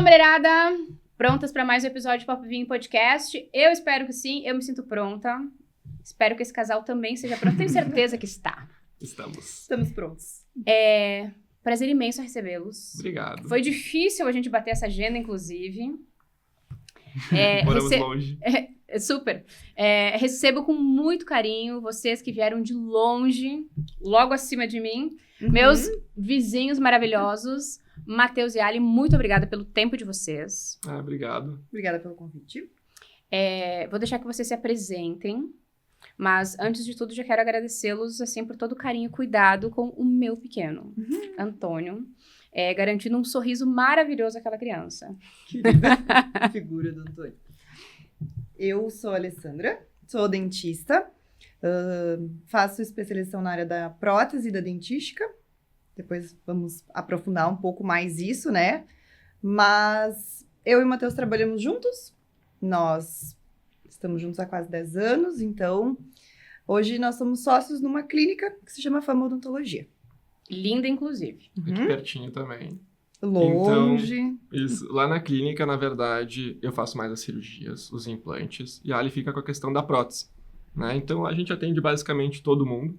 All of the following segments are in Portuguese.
mulherada? Prontas para mais um episódio de Pop Vinho Podcast? Eu espero que sim, eu me sinto pronta. Espero que esse casal também seja pronto. Tenho certeza que está. Estamos prontos. Prazer imenso recebê-los. Obrigado. Foi difícil a gente bater essa agenda, inclusive. Moramos longe. Super. Recebo com muito carinho vocês que vieram de longe, logo acima de mim. Meus vizinhos maravilhosos. Matheus e Ali, muito obrigada pelo tempo de vocês. Obrigado. Obrigada pelo convite. Vou deixar que vocês se apresentem. Mas, antes de tudo, já quero agradecê-los, assim, por todo o carinho e cuidado com o meu pequeno, Antônio, garantindo um sorriso maravilhoso àquela criança. Querida figura do Antônio. Eu sou a Alessandra, sou dentista, faço especialização na área da prótese e da dentística. Depois vamos aprofundar um pouco mais isso, né? Mas eu e o Matheus trabalhamos juntos, nós estamos juntos há quase 10 anos, então hoje nós somos sócios numa clínica que se chama Fama Odontologia. Linda, inclusive. Aqui pertinho também. Longe. Então, isso. Lá na clínica, na verdade, eu faço mais as cirurgias, os implantes, e a Ali fica com a questão da prótese, né? Então, a gente atende basicamente todo mundo,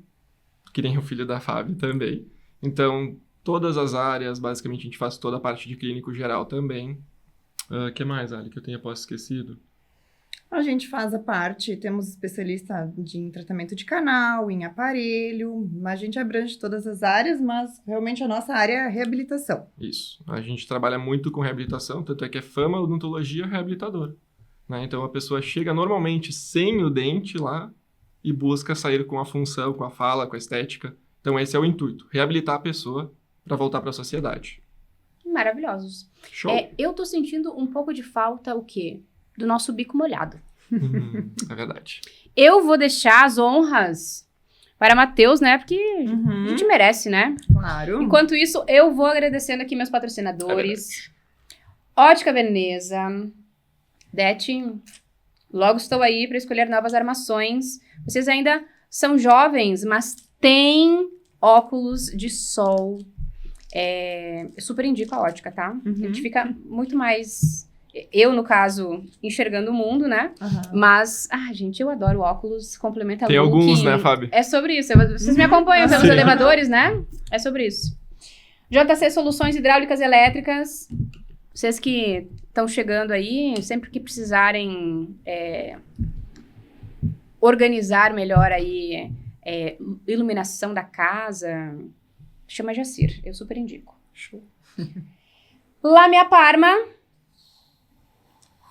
que nem o filho da Fábio também. Então, todas as áreas, basicamente, a gente faz toda a parte de clínico geral também. O que mais, Ali, que eu tenha esquecido? A gente faz a parte, temos especialista em tratamento de canal, em aparelho, a gente abrange todas as áreas, mas realmente a nossa área é a reabilitação. Isso. A gente trabalha muito com reabilitação, tanto é que é Fama Odontologia reabilitadora, né? Então, a pessoa chega normalmente sem o dente lá e busca sair com a função, com a fala, com a estética. Então, esse é o intuito, reabilitar a pessoa para voltar para a sociedade. Maravilhosos. Show! Eu tô sentindo um pouco de falta, o quê? Do nosso bico molhado. É verdade. Eu vou deixar as honras para Matheus, né? Porque a gente merece, né? Claro. Enquanto isso, eu vou agradecendo aqui meus patrocinadores. Ótica Veneza. Dete, logo estou aí para escolher novas armações. Vocês ainda são jovens, mas têm óculos de sol. Eu super indico a ótica, tá? A gente fica muito mais... Eu, no caso, enxergando o mundo, né? Mas, gente, eu adoro óculos, complementa Tem look. alguns, né, Fábio? É sobre isso. Vocês me acompanham pelos elevadores, né? É sobre isso. JC Soluções Hidráulicas e Elétricas. Vocês que estão chegando aí, sempre que precisarem organizar melhor aí iluminação da casa, chama a Jacir. Eu super indico. Show. La Mia Parma.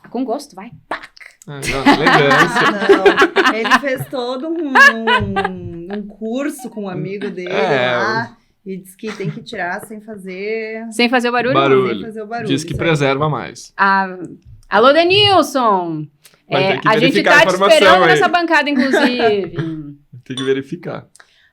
Com gosto, vai. Pac! Elegância. Não, ele fez todo um curso com um amigo dele lá e disse que tem que tirar sem fazer... Sem fazer o barulho? Sem fazer o barulho. Diz que preserva mais. Alô, Denilson! A gente tá te esperando nessa bancada, inclusive. Tem que verificar.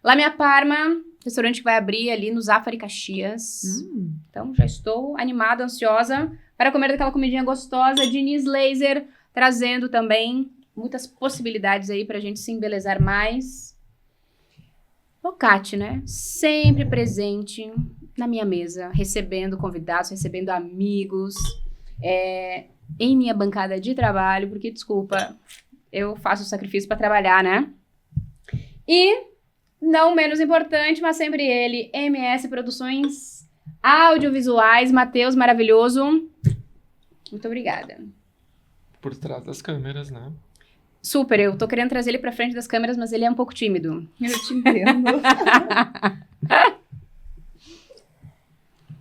La Mia Parma, restaurante que vai abrir ali no Zafari Caxias. Então, já estou animada, ansiosa para comer daquela comidinha gostosa. Diniz Laser, trazendo também muitas possibilidades aí pra gente se embelezar mais. Locate, né? Sempre presente na minha mesa, recebendo convidados, recebendo amigos, em minha bancada de trabalho, porque, desculpa, eu faço o sacrifício pra trabalhar, né? E, não menos importante, mas sempre ele, MS Produções Audiovisuais, Matheus maravilhoso. Muito obrigada. Por trás das câmeras, né? Super, eu tô querendo trazer ele pra frente das câmeras, mas ele é um pouco tímido. Eu te entendo.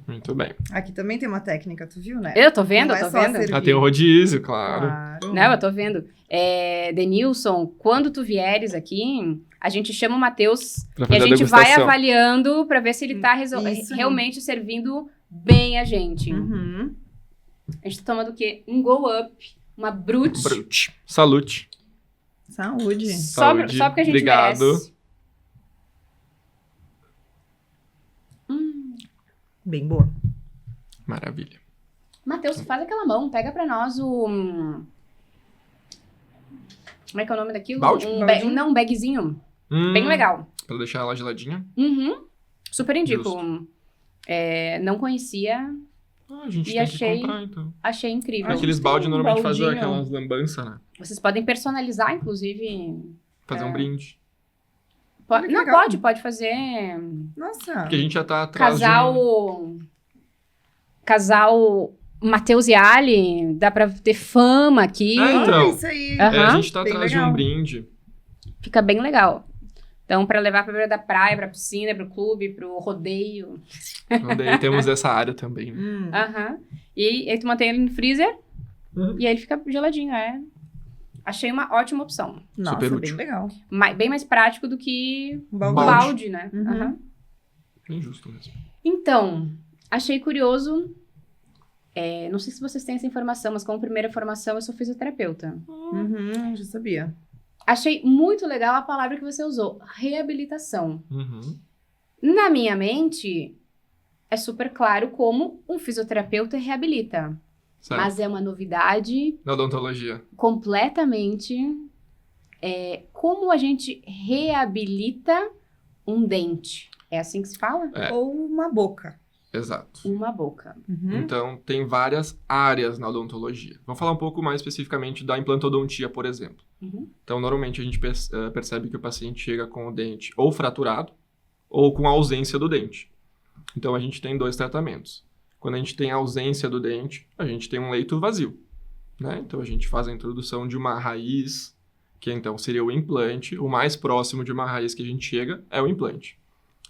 Muito bem. Aqui também tem uma técnica, tu viu, né? Eu tô vendo, Não eu é tô só vendo. servir. Tem o rodízio, claro. Não, eu tô vendo. Denilson, quando tu vieres aqui, a gente chama o Matheus Pra e fazer a a gente vai degustação. avaliando pra ver se ele tá Isso aí. realmente servindo bem a gente. A gente tá tomando o quê? Um Go Up, uma Brut. Brute. Salute. Saúde. Só porque a gente Obrigado. merece. Bem boa. Maravilha. Matheus, faz aquela mão, pega pra nós o... Como é que é o nome daquilo? Balde? Um bagzinho. Bem legal. Pra deixar ela geladinha. Super indico. Não conhecia. A gente E tem achei- que comprar, então. Achei incrível. Aqueles tem balde um normalmente fazem baldinho. aquelas lambanças, né? Vocês podem personalizar, inclusive. Fazer um brinde. Olha que Não, legal. pode fazer Nossa. Porque a gente já tá atrás casal Matheus e Ali, dá pra ter fama aqui. Então. Isso aí. Aham. a gente tá Bem atrás de legal. um brinde. Fica bem legal. Então, pra levar pra beira da praia, pra piscina, pro clube, pro rodeio. Onde aí temos essa área também. Né? Aham. E aí tu mantém ele no freezer Uhum. e aí ele fica geladinho, Achei uma ótima opção. Nossa, Super bem útil. legal. Bem mais prático do que Um o balde. balde, né? Uhum. Aham. Bem justo mesmo. Então, achei curioso. Não sei se vocês têm essa informação, mas como primeira formação eu sou fisioterapeuta. Uhum, já sabia. Achei muito legal a palavra que você usou, reabilitação. Uhum. Na minha mente, é super claro como um fisioterapeuta reabilita. Certo. Mas é uma novidade Na odontologia. completamente. Como a gente reabilita um dente. É assim que se fala? É. Ou uma boca. Exato. Uma boca. Uhum. Então, tem várias áreas na odontologia. Vamos falar um pouco mais especificamente da implantodontia, por exemplo. Uhum. Então, normalmente a gente percebe que o paciente chega com o dente ou fraturado ou com ausência do dente. Então, a gente tem 2 tratamentos. Quando a gente tem ausência do dente, a gente tem um leito vazio, né? Então, a gente faz a introdução de uma raiz, que então seria o implante. O mais próximo de uma raiz que a gente chega é o implante.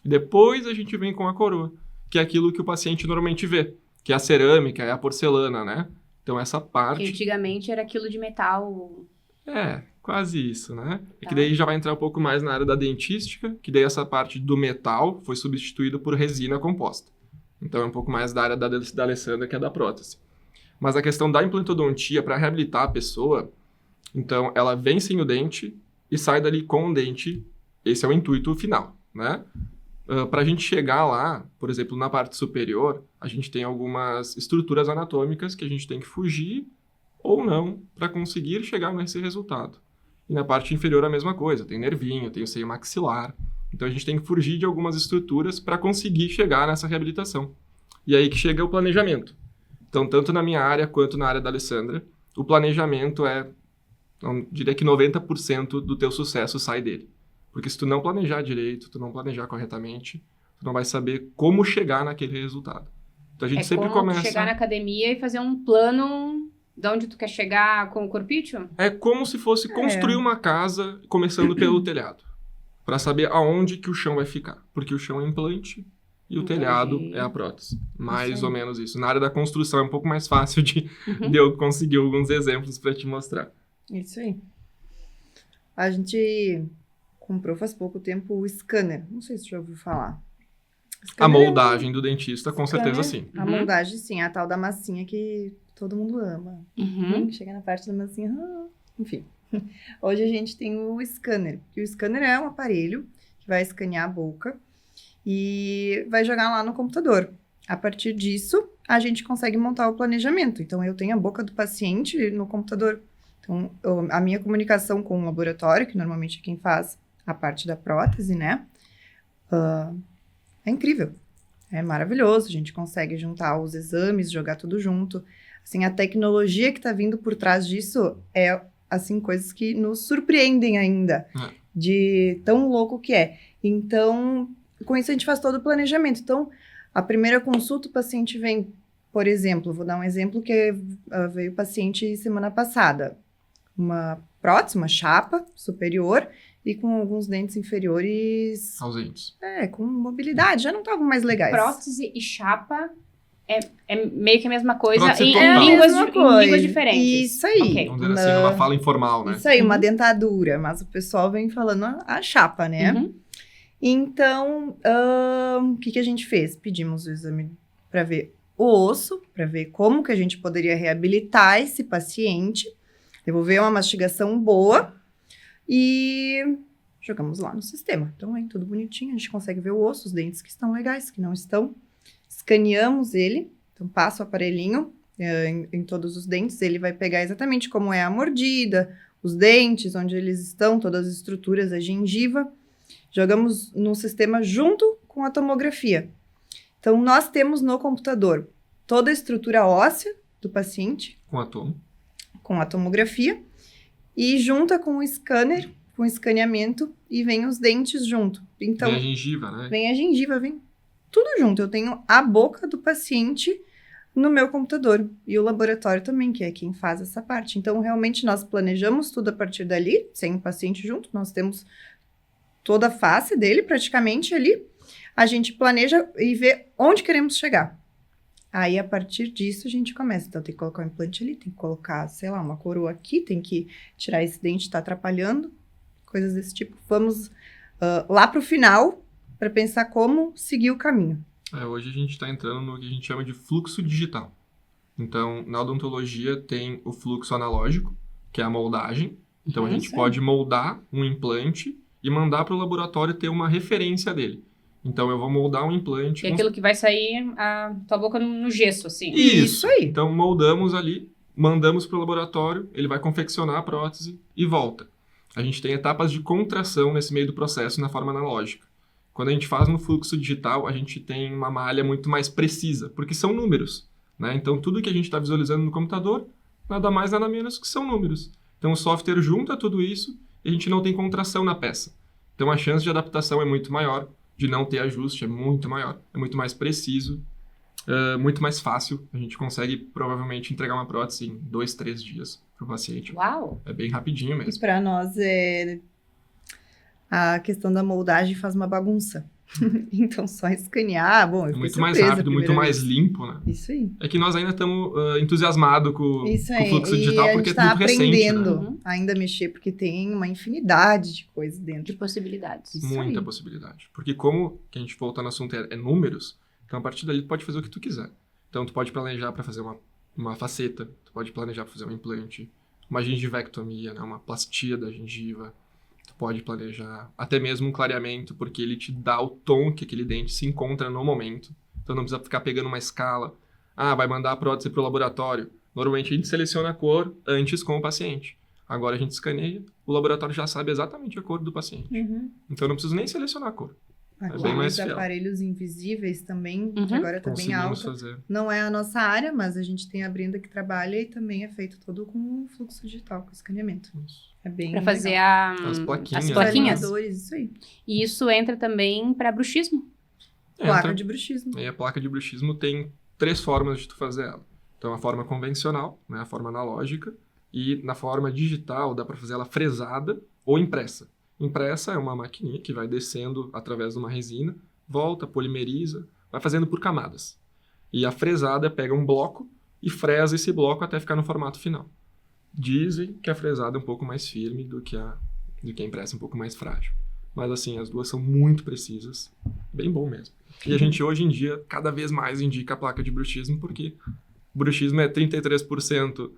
Depois, a gente vem com a coroa, que é aquilo que o paciente normalmente vê, que é a cerâmica, é a porcelana, né? Então, essa Que parte... antigamente era aquilo de metal. É, quase isso, né? É Tá. que daí já vai entrar um pouco mais na área da dentística, que daí essa parte do metal foi substituído por resina composta. Então é um pouco mais da área da Alessandra, que é da prótese. Mas a questão da implantodontia, para reabilitar a pessoa, então ela vem sem o dente e sai dali com o dente. Esse é o intuito final, né? Para a gente chegar lá, por exemplo, na parte superior, a gente tem algumas estruturas anatômicas que a gente tem que fugir ou não para conseguir chegar nesse resultado. E na parte inferior a mesma coisa, tem nervinho, tem o seio maxilar. Então a gente tem que fugir de algumas estruturas para conseguir chegar nessa reabilitação. E aí que chega o planejamento. Então, tanto na minha área quanto na área da Alessandra, o planejamento eu diria que 90% do teu sucesso sai dele. Porque se tu não planejar direito, tu não planejar corretamente, tu não vai saber como chegar naquele resultado. Então a gente sempre como começa... chegar na academia e fazer um plano de onde tu quer chegar com o corpício? É como se fosse construir uma casa começando pelo telhado. Para saber aonde que o chão vai ficar. Porque o chão é implante e o Entendi. telhado é a prótese. Mais Isso aí. ou menos isso. Na área da construção é um pouco mais fácil de Uhum. eu conseguir alguns exemplos para te mostrar. Isso aí. A gente comprou faz pouco tempo o scanner. Não sei se você já ouviu falar. A Scanner é moldagem do dentista, com certeza sim. A Uhum. moldagem, sim. A tal da massinha que todo mundo ama. Uhum. Chega na parte da massinha. Enfim. Hoje a gente tem o scanner. E o scanner é um aparelho que vai escanear a boca e vai jogar lá no computador. A partir disso, a gente consegue montar o planejamento. Então, eu tenho a boca do paciente no computador. Então, a minha comunicação com o laboratório, que normalmente é quem faz a parte da prótese, né? É incrível. É maravilhoso. A gente consegue juntar os exames, jogar tudo junto. Assim, a tecnologia que está vindo por trás disso é, assim, coisas que nos surpreendem ainda. De tão louco que é. Então, com isso a gente faz todo o planejamento. Então, a primeira consulta, o paciente vem, por exemplo, vou dar um exemplo que veio o paciente semana passada. Uma prótese, uma chapa superior e com alguns dentes inferiores, Ausentes. com mobilidade, já não estavam mais legais. Prótese e chapa é meio que a mesma coisa Prótese em total. línguas diferentes. Isso aí. Ok. Vamos dizer assim, numa fala informal, né? Isso aí, uma Uhum. dentadura, mas o pessoal vem falando a chapa, né? Uhum. Então, o que a gente fez? Pedimos o exame para ver o osso, para ver como que a gente poderia reabilitar esse paciente, devolver uma mastigação boa e jogamos lá no sistema. Então, vem tudo bonitinho, a gente consegue ver o osso, os dentes que estão legais, que não estão. Escaneamos ele, então passa o aparelhinho em todos os dentes, ele vai pegar exatamente como é a mordida, os dentes, onde eles estão, todas as estruturas, a gengiva. Jogamos no sistema junto com a tomografia. Então, nós temos no computador toda a estrutura óssea do paciente, Com atomo. com a tomografia, e junta com o scanner, com o escaneamento, e vem os dentes junto. Então, Tem a gengiva, né? vem a gengiva, vem tudo junto. Eu tenho a boca do paciente no meu computador. E o laboratório também, que é quem faz essa parte. Então, realmente, nós planejamos tudo a partir dali, sem o paciente junto. Nós temos toda a face dele, praticamente, ali. A gente planeja e vê onde queremos chegar. Aí, a partir disso, a gente começa. Então, tem que colocar um implante ali, tem que colocar, sei lá, uma coroa aqui, tem que tirar esse dente que tá atrapalhando, coisas desse tipo. Vamos lá pro final, para pensar como seguir o caminho. Hoje a gente está entrando no que a gente chama de fluxo digital. Então, na odontologia tem o fluxo analógico, que é a moldagem. Então, a gente Isso aí. pode moldar um implante e mandar para o laboratório ter uma referência dele. Então, eu vou moldar um implante. Que é aquilo que vai sair a tua boca no gesso, assim. Isso aí. Então, moldamos ali, mandamos para o laboratório, ele vai confeccionar a prótese e volta. A gente tem etapas de contração nesse meio do processo na forma analógica. Quando a gente faz no fluxo digital, a gente tem uma malha muito mais precisa, porque são números, né? Então, tudo que a gente está visualizando no computador, nada mais, nada menos que são números. Então, o software junta tudo isso e a gente não tem contração na peça. Então, a chance de adaptação é muito maior, de não ter ajuste é muito maior, é muito mais preciso, muito mais fácil. A gente consegue, provavelmente, entregar uma prótese em 2, 3 dias para o paciente. Uau! É bem rapidinho E mesmo. para nós, a questão da moldagem faz uma bagunça. Então, só escanear, bom, eu É fiquei muito mais surpresa a rápido, muito primeira mais vez. limpo, né? Isso aí. É que nós ainda estamos entusiasmados com Isso o aí. fluxo E digital, a porque é gente tá muito recente, né? aprendendo ainda a mexer, porque tem uma infinidade de coisas De dentro. possibilidades. Isso Muita aí. possibilidade. Porque como, que a gente volta no assunto, é números, então a partir dali tu pode fazer o que tu quiser. Então tu pode planejar para fazer uma faceta, tu pode planejar para fazer um implante, uma gengivectomia, né? Uma plastia da gengiva. Tu pode planejar até mesmo um clareamento, porque ele te dá o tom que aquele dente se encontra no momento. Então não precisa ficar pegando uma escala. Ah, vai mandar a prótese para o laboratório. Normalmente a gente seleciona a cor antes com o paciente. Agora a gente escaneia, o laboratório já sabe exatamente a cor do paciente. Uhum. Então eu não preciso nem selecionar a cor. Aqui, bem mais os fiel. aparelhos invisíveis também, que Uhum. agora tá bem Conseguimos alta. fazer. Não é a nossa área, mas a gente tem a Brenda que trabalha e também é feito todo com fluxo digital, com escaneamento. Isso. É bem Pra fazer legal. As plaquinhas. as Os plaquinhas. alinhadores, isso aí. E isso entra também para bruxismo. Placa Entra. de bruxismo. E a placa de bruxismo tem 3 formas de tu fazer ela. Então, a forma convencional, né, a forma analógica, e na forma digital dá para fazer ela fresada ou impressa. Impressa é uma maquininha que vai descendo através de uma resina, volta, polimeriza, vai fazendo por camadas. E a fresada pega um bloco e fresa esse bloco até ficar no formato final. Dizem que a fresada é um pouco mais firme do que a impressa, um pouco mais frágil. Mas assim, as duas são muito precisas. Bem bom mesmo. E a gente hoje em dia cada vez mais indica a placa de bruxismo, porque bruxismo é 33%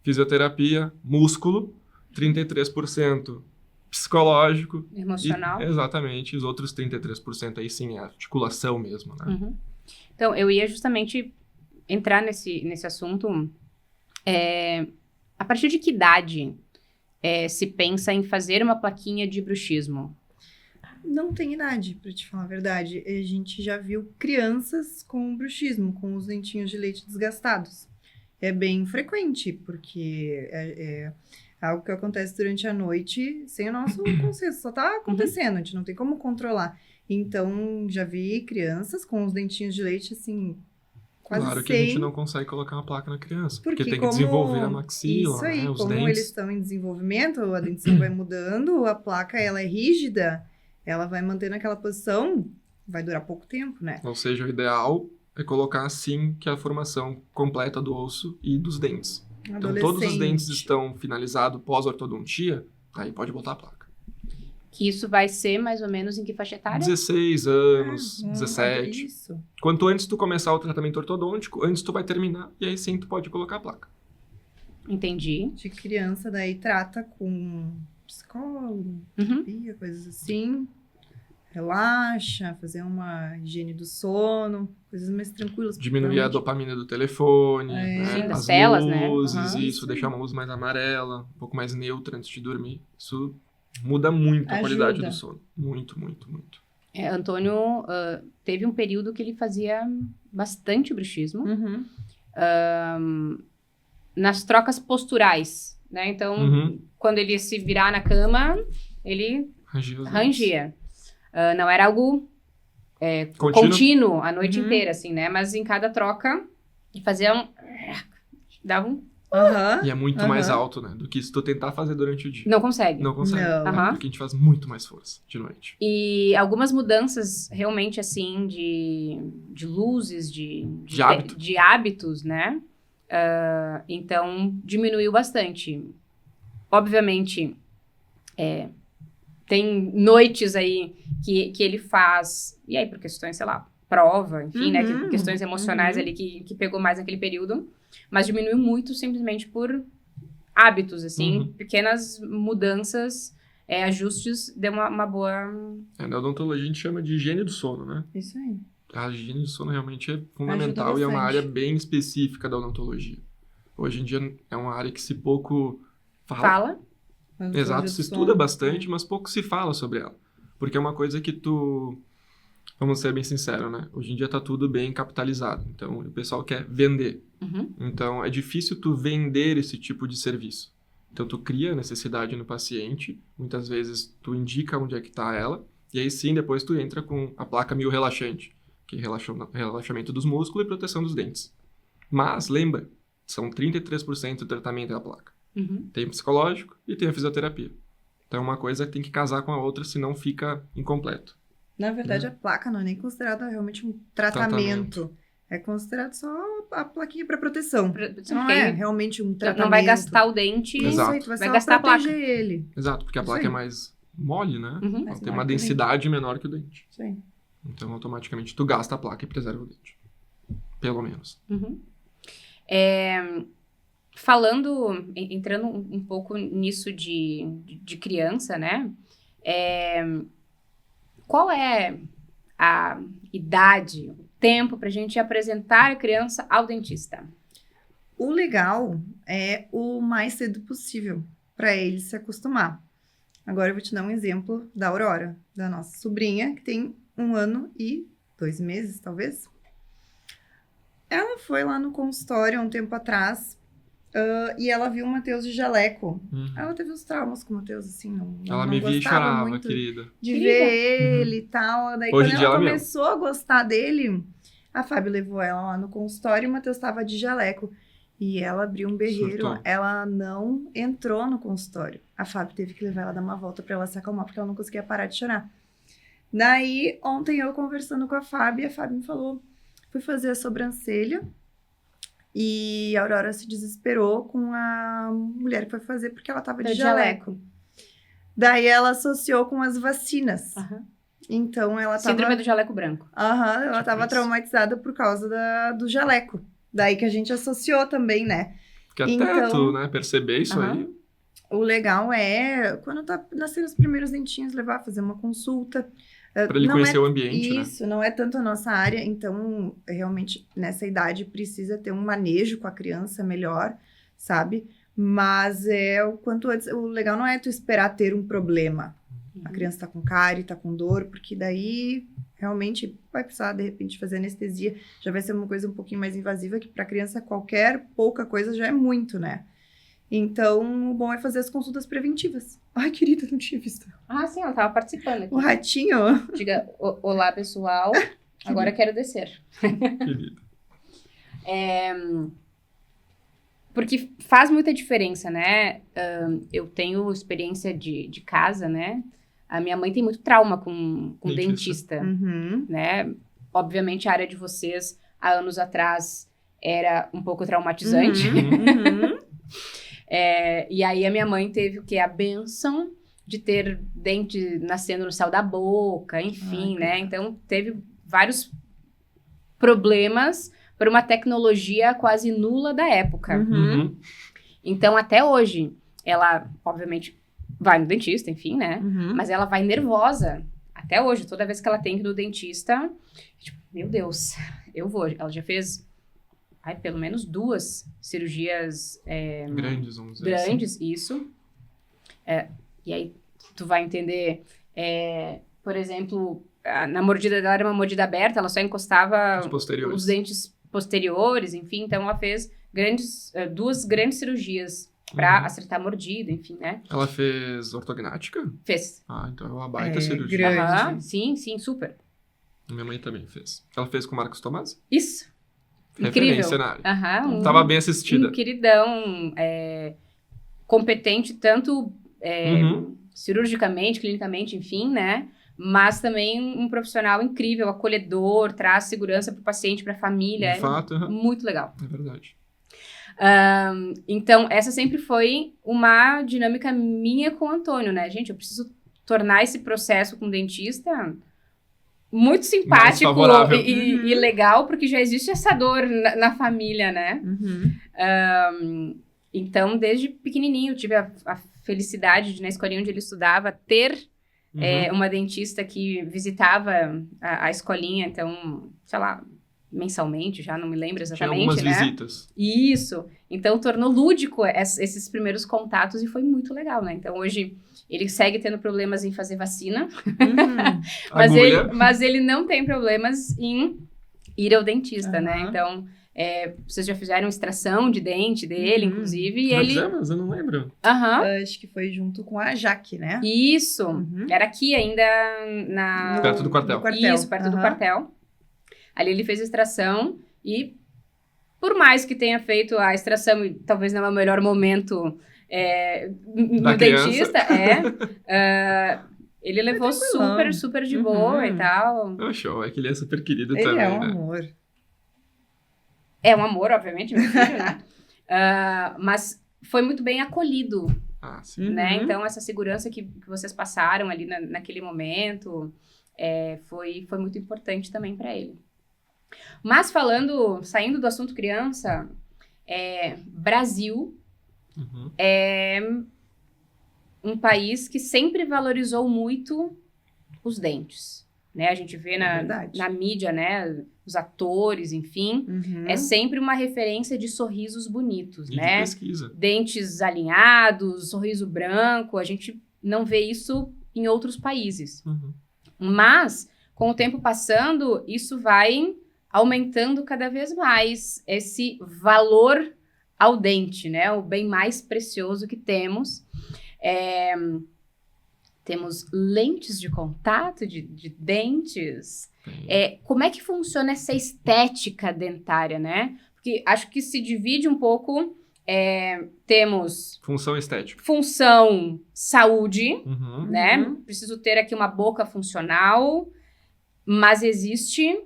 fisioterapia, músculo, 33% psicológico. Emocional. Exatamente. Os outros 33% aí sim é articulação mesmo, né? Uhum. Então, eu ia justamente entrar nesse assunto. A partir de que idade se pensa em fazer uma plaquinha de bruxismo? Não tem idade, pra te falar a verdade. A gente já viu crianças com bruxismo, com os dentinhos de leite desgastados. É bem frequente, porque é algo que acontece durante a noite sem o nosso consenso. Só tá acontecendo, a gente não tem como controlar. Então, já vi crianças com os dentinhos de leite, assim, quase Claro que a gente sem. não consegue colocar uma placa na criança, porque tem que como- desenvolver a maxila, Isso aí, né, os como dentes. eles estão em desenvolvimento, a dentição vai mudando, a placa, ela é rígida, ela vai manter naquela posição, vai durar pouco tempo, né? Ou seja, o ideal é colocar assim que é a formação completa do osso e dos dentes. Então, todos os dentes estão finalizados pós-ortodontia, aí pode botar a placa. Que isso vai ser mais ou menos em que faixa etária? 16 anos, 17. Isso. Quanto antes tu começar o tratamento ortodôntico, antes tu vai terminar, e aí sim tu pode colocar a placa. Entendi. De criança, daí trata com psicólogo, Uhum. terapia, coisas assim. Relaxa, fazer uma higiene do sono, coisas mais tranquilas. Diminuir a Realmente, dopamina do telefone, né, Sim, das as telas, né? luzes, Aham. isso, deixar uma luz mais amarela, um pouco mais neutra antes de dormir. Isso muda muito a qualidade Ajuda. do sono. Muito, muito, muito. Antônio teve um período que ele fazia bastante bruxismo. Uhum. Nas trocas posturais, né? Então, quando ele ia se virar na cama, ele rangia. Não era algo contínuo a noite inteira, assim, né? Mas em cada troca, ele fazia dava um... Aham. E é muito mais alto, né? Do que se tu tentar fazer durante o dia. Não consegue. Não. Porque a gente faz muito mais força de noite. E algumas mudanças, realmente, assim, de luzes, de hábitos, né? Então, diminuiu bastante. Obviamente, tem noites aí que ele faz, e aí por questões, sei lá, prova, enfim, né? Questões emocionais ali que pegou mais naquele período. Mas diminuiu muito simplesmente por hábitos, assim. Pequenas mudanças, ajustes, deu uma boa... Na odontologia a gente chama de higiene do sono, né? Isso aí. A higiene do sono realmente é fundamental e é uma área bem específica da odontologia. Hoje em dia é uma área que se pouco fala. Exato, se estuda bastante, mas pouco se fala sobre ela. Porque é uma coisa que vamos ser bem sinceros, né? Hoje em dia tá tudo bem capitalizado. Então, o pessoal quer vender. Então, é difícil tu vender esse tipo de serviço. Então, tu cria necessidade no paciente. Muitas vezes, tu indica onde é que tá ela. E aí, sim, depois tu entra com a placa miorrelaxante, que é relaxamento dos músculos e proteção dos dentes. Mas, lembra, são 33% do tratamento da placa. Tem o psicológico e tem a fisioterapia. Então, uma coisa tem que casar com a outra, senão fica incompleto. Na verdade, a placa não é nem considerada realmente um tratamento. É considerado só a plaquinha para proteção. Não é realmente um tratamento. Não vai gastar o dente. Exato. Isso aí, tu vai só gastar proteger a placa. ele. Exato, porque a placa é mais mole, né? Ela tem uma mole densidade menor que o dente. Sim. Então, automaticamente, tu gasta a placa e preserva o dente. Pelo menos. Entrando um pouco nisso de criança, né? Qual é a idade, o tempo pra gente apresentar a criança ao dentista? O legal é o mais cedo possível, para ele se acostumar. Agora eu vou te dar um exemplo da Aurora, da nossa sobrinha, que tem 1 ano e 2 meses, talvez. Ela foi lá no consultório há um tempo atrás e ela viu o Matheus de jaleco. Ela teve uns traumas com o Matheus, assim, Ela não me via e gostava chorava, muito querida. de ver ele e tal. Daí Hoje em quando dia ela ela começou a gostar dele, a Fábio levou ela lá no consultório e o Matheus estava de jaleco. E ela abriu um berreiro, Surtou. ela não entrou no consultório. A Fábio teve que levar ela dar uma volta para ela se acalmar, porque ela não conseguia parar de chorar. Daí, ontem eu conversando com a Fábio me falou, fui fazer a sobrancelha e a Aurora se desesperou com a mulher que foi fazer porque ela tava de jaleco. Daí ela associou com as vacinas. Então ela tava... Síndrome do jaleco branco. Ela tava traumatizada por causa do jaleco. Daí que a gente associou também, né? Porque até tu, né, perceber isso aí. O legal é, quando tá nascendo os primeiros dentinhos, fazer uma consulta. Pra ele conhecer o ambiente, né? Isso, não é tanto a nossa área. Então, realmente, nessa idade, precisa ter um manejo com a criança melhor, sabe? Mas o quanto antes... O legal não é tu esperar ter um problema. A criança tá com cárie, tá com dor, porque daí... Realmente vai precisar, de repente, fazer anestesia. Já vai ser uma coisa um pouquinho mais invasiva, que para criança qualquer pouca coisa já é muito, né? Então, o bom é fazer as consultas preventivas. Ai, querida, não tinha visto. Sim, ela tava participando aqui. O ratinho. Diga, olá, pessoal. Agora quero descer. Querida. Porque faz muita diferença, né? Eu tenho experiência de casa, né? A minha mãe tem muito trauma com dentista, né? Obviamente, a área de vocês, há anos atrás, era um pouco traumatizante. E aí, a minha mãe teve o quê? A bênção de ter dente nascendo no céu da boca, enfim, né? Então, teve vários problemas por uma tecnologia quase nula da época. Então, até hoje, ela, obviamente... vai no dentista, enfim, né? Mas ela vai nervosa. Até hoje, toda vez que ela tem que ir no dentista, tipo, meu Deus, eu vou. Ela já fez, pelo menos 2 cirurgias... grandes, vamos dizer grandes, assim. Isso. E aí, tu vai entender, por exemplo, na mordida dela era uma mordida aberta, ela só encostava Os posteriores. os dentes posteriores, enfim. Então, ela fez duas grandes cirurgias pra acertar a mordida, enfim, né? Ela fez ortognática? Fez. Ah, então é uma baita É, cirurgia. grande. Aham, sim, super. Minha mãe também fez. Ela fez com o Marcos Tomás? Isso. Referência Incrível. na área. Aham, Tava bem assistida. um queridão, competente tanto cirurgicamente, clinicamente, enfim, né? Mas também um profissional incrível, acolhedor, traz segurança para o paciente, para a família. De fato, Muito legal. é verdade. Então, essa sempre foi uma dinâmica minha com o Antônio, né? Gente, eu preciso tornar esse processo com o dentista muito simpático favorável. e legal, porque já existe essa dor na família, né? Então, desde pequenininho, eu tive a felicidade de, na escolinha onde ele estudava, ter uma dentista que visitava a escolinha, então, sei lá, mensalmente, já não me lembro Tinha exatamente, algumas né? visitas. Isso. Então, tornou lúdico esses primeiros contatos e foi muito legal, né? Então, hoje, ele segue tendo problemas em fazer vacina, Agulha. mas ele não tem problemas em ir ao dentista, né? Aham. Então, vocês já fizeram extração de dente dele, inclusive, e Já ele... fizemos? Eu não lembro. Aham. Acho que foi junto com a Jaque, né? Isso. Uhum. Era aqui ainda na... Perto do quartel. Isso, perto do quartel. Ali ele fez a extração e, por mais que tenha feito a extração, e talvez não é o melhor momento no Da criança. dentista, ele levou tranquilão. super de boa e tal. Oh, show. É que ele é super querido Ele também, é um né? amor. É um amor, obviamente, meu filho, né? Mas foi muito bem acolhido, Ah, sim. né? Então, essa segurança que vocês passaram ali naquele momento foi muito importante também para ele. Mas saindo do assunto criança, Brasil Uhum. é um país que sempre valorizou muito os dentes, né? A gente vê verdade. na mídia, né? Os atores, enfim, é sempre uma referência de sorrisos bonitos, E né? de pesquisa. Dentes alinhados, sorriso branco, a gente não vê isso em outros países. Uhum. Mas, com o tempo passando, isso vai aumentando cada vez mais esse valor ao dente, né? O bem mais precioso que temos. Temos lentes de contato de dentes. Como é que funciona essa estética dentária, né? Porque acho que se divide um pouco. Temos Função estética. função saúde, Uhum. né? Preciso ter aqui uma boca funcional, mas existe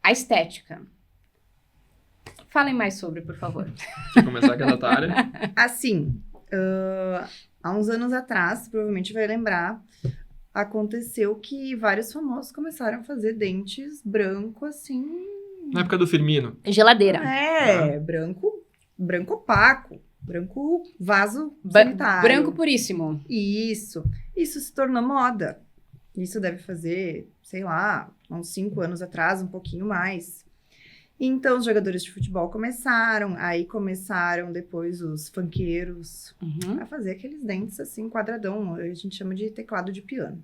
a estética. Falem mais sobre, por favor. Quer começar a cantar a área? Assim, há uns anos atrás, provavelmente vai lembrar, aconteceu que vários famosos começaram a fazer dentes branco, assim... Na época do Firmino. Geladeira. Branco opaco, branco vaso sanitário. Branco puríssimo. Isso se tornou moda. Isso deve fazer, sei lá, uns 5 anos atrás, um pouquinho mais. Então, os jogadores de futebol começaram depois os funkeiros a fazer aqueles dentes assim, quadradão, a gente chama de teclado de piano.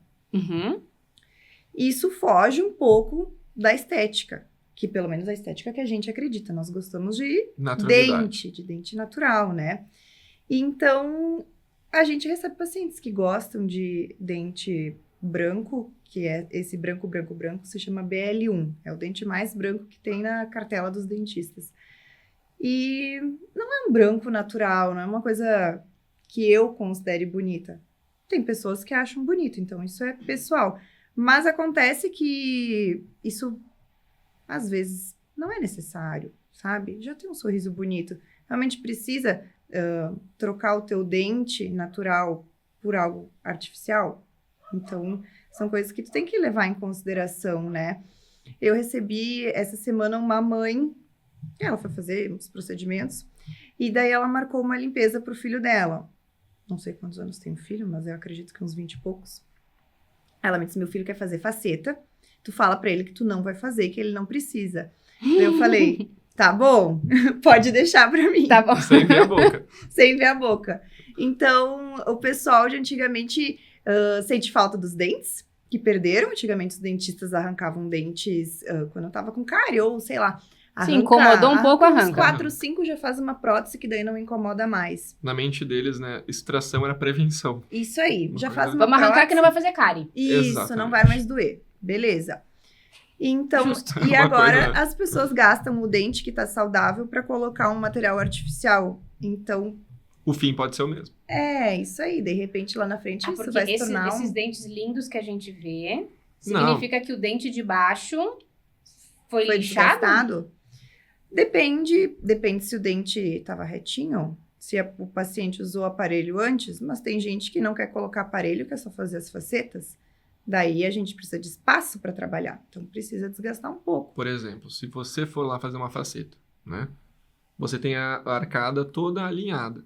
Isso foge um pouco da estética, que pelo menos a estética que a gente acredita, nós gostamos de dente natural, né? Então, a gente recebe pacientes que gostam de dente branco, que é esse branco, se chama BL1. É o dente mais branco que tem na cartela dos dentistas. E não é um branco natural, não é uma coisa que eu considere bonita. Tem pessoas que acham bonito, então isso é pessoal. Mas acontece que isso, às vezes, não é necessário, sabe? Já tem um sorriso bonito. Realmente precisa trocar o teu dente natural por algo artificial? Então, são coisas que tu tem que levar em consideração, né? Eu recebi essa semana uma mãe, ela foi fazer uns procedimentos, e daí ela marcou uma limpeza pro filho dela. Não sei quantos anos tem o filho, mas eu acredito que uns 20 e poucos. Ela me disse, meu filho quer fazer faceta, tu fala pra ele que tu não vai fazer, que ele não precisa. Daí eu falei, tá bom, pode deixar pra mim. Tá bom. Sem ver a boca. Sem ver a boca. Então, o pessoal de antigamente sente falta dos dentes, que perderam. Antigamente, os dentistas arrancavam dentes quando eu tava com cárie, ou sei lá. Se incomodou um pouco, arranca. 4, 5 já faz uma prótese que daí não incomoda mais. Na mente deles, né, extração era prevenção. Isso aí, Uma já coisa- faz uma Vamos arrancar prótese. que não vai fazer cárie. Isso, Exatamente. não vai mais doer. Beleza. Então, Justo, e uma agora coisa- as pessoas gastam o dente que tá saudável para colocar um material artificial. Então, O fim pode ser o mesmo. isso aí. De repente, lá na frente, isso Porque vai se tornar esses dentes lindos que a gente vê, Não. significa que o dente de baixo foi Foi lixado? desgastado? Depende se o dente estava retinho, se o paciente usou o aparelho antes, mas tem gente que não quer colocar aparelho, quer só fazer as facetas. Daí a gente precisa de espaço para trabalhar, então precisa desgastar um pouco. Por exemplo, se você for lá fazer uma faceta, né? Você tem a arcada toda alinhada.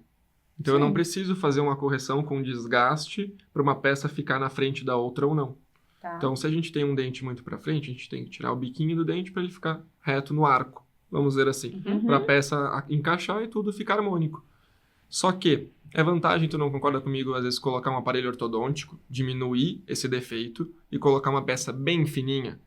Então eu Sim. não preciso fazer uma correção com desgaste para uma peça ficar na frente da outra ou não. Tá. Então, se a gente tem um dente muito para frente, a gente tem que tirar o biquinho do dente para ele ficar reto no arco, vamos dizer assim, Uhum. para a peça encaixar e tudo ficar harmônico. Só que é vantagem, tu não concorda comigo, às vezes colocar um aparelho ortodôntico, diminuir esse defeito e colocar uma peça bem fininha.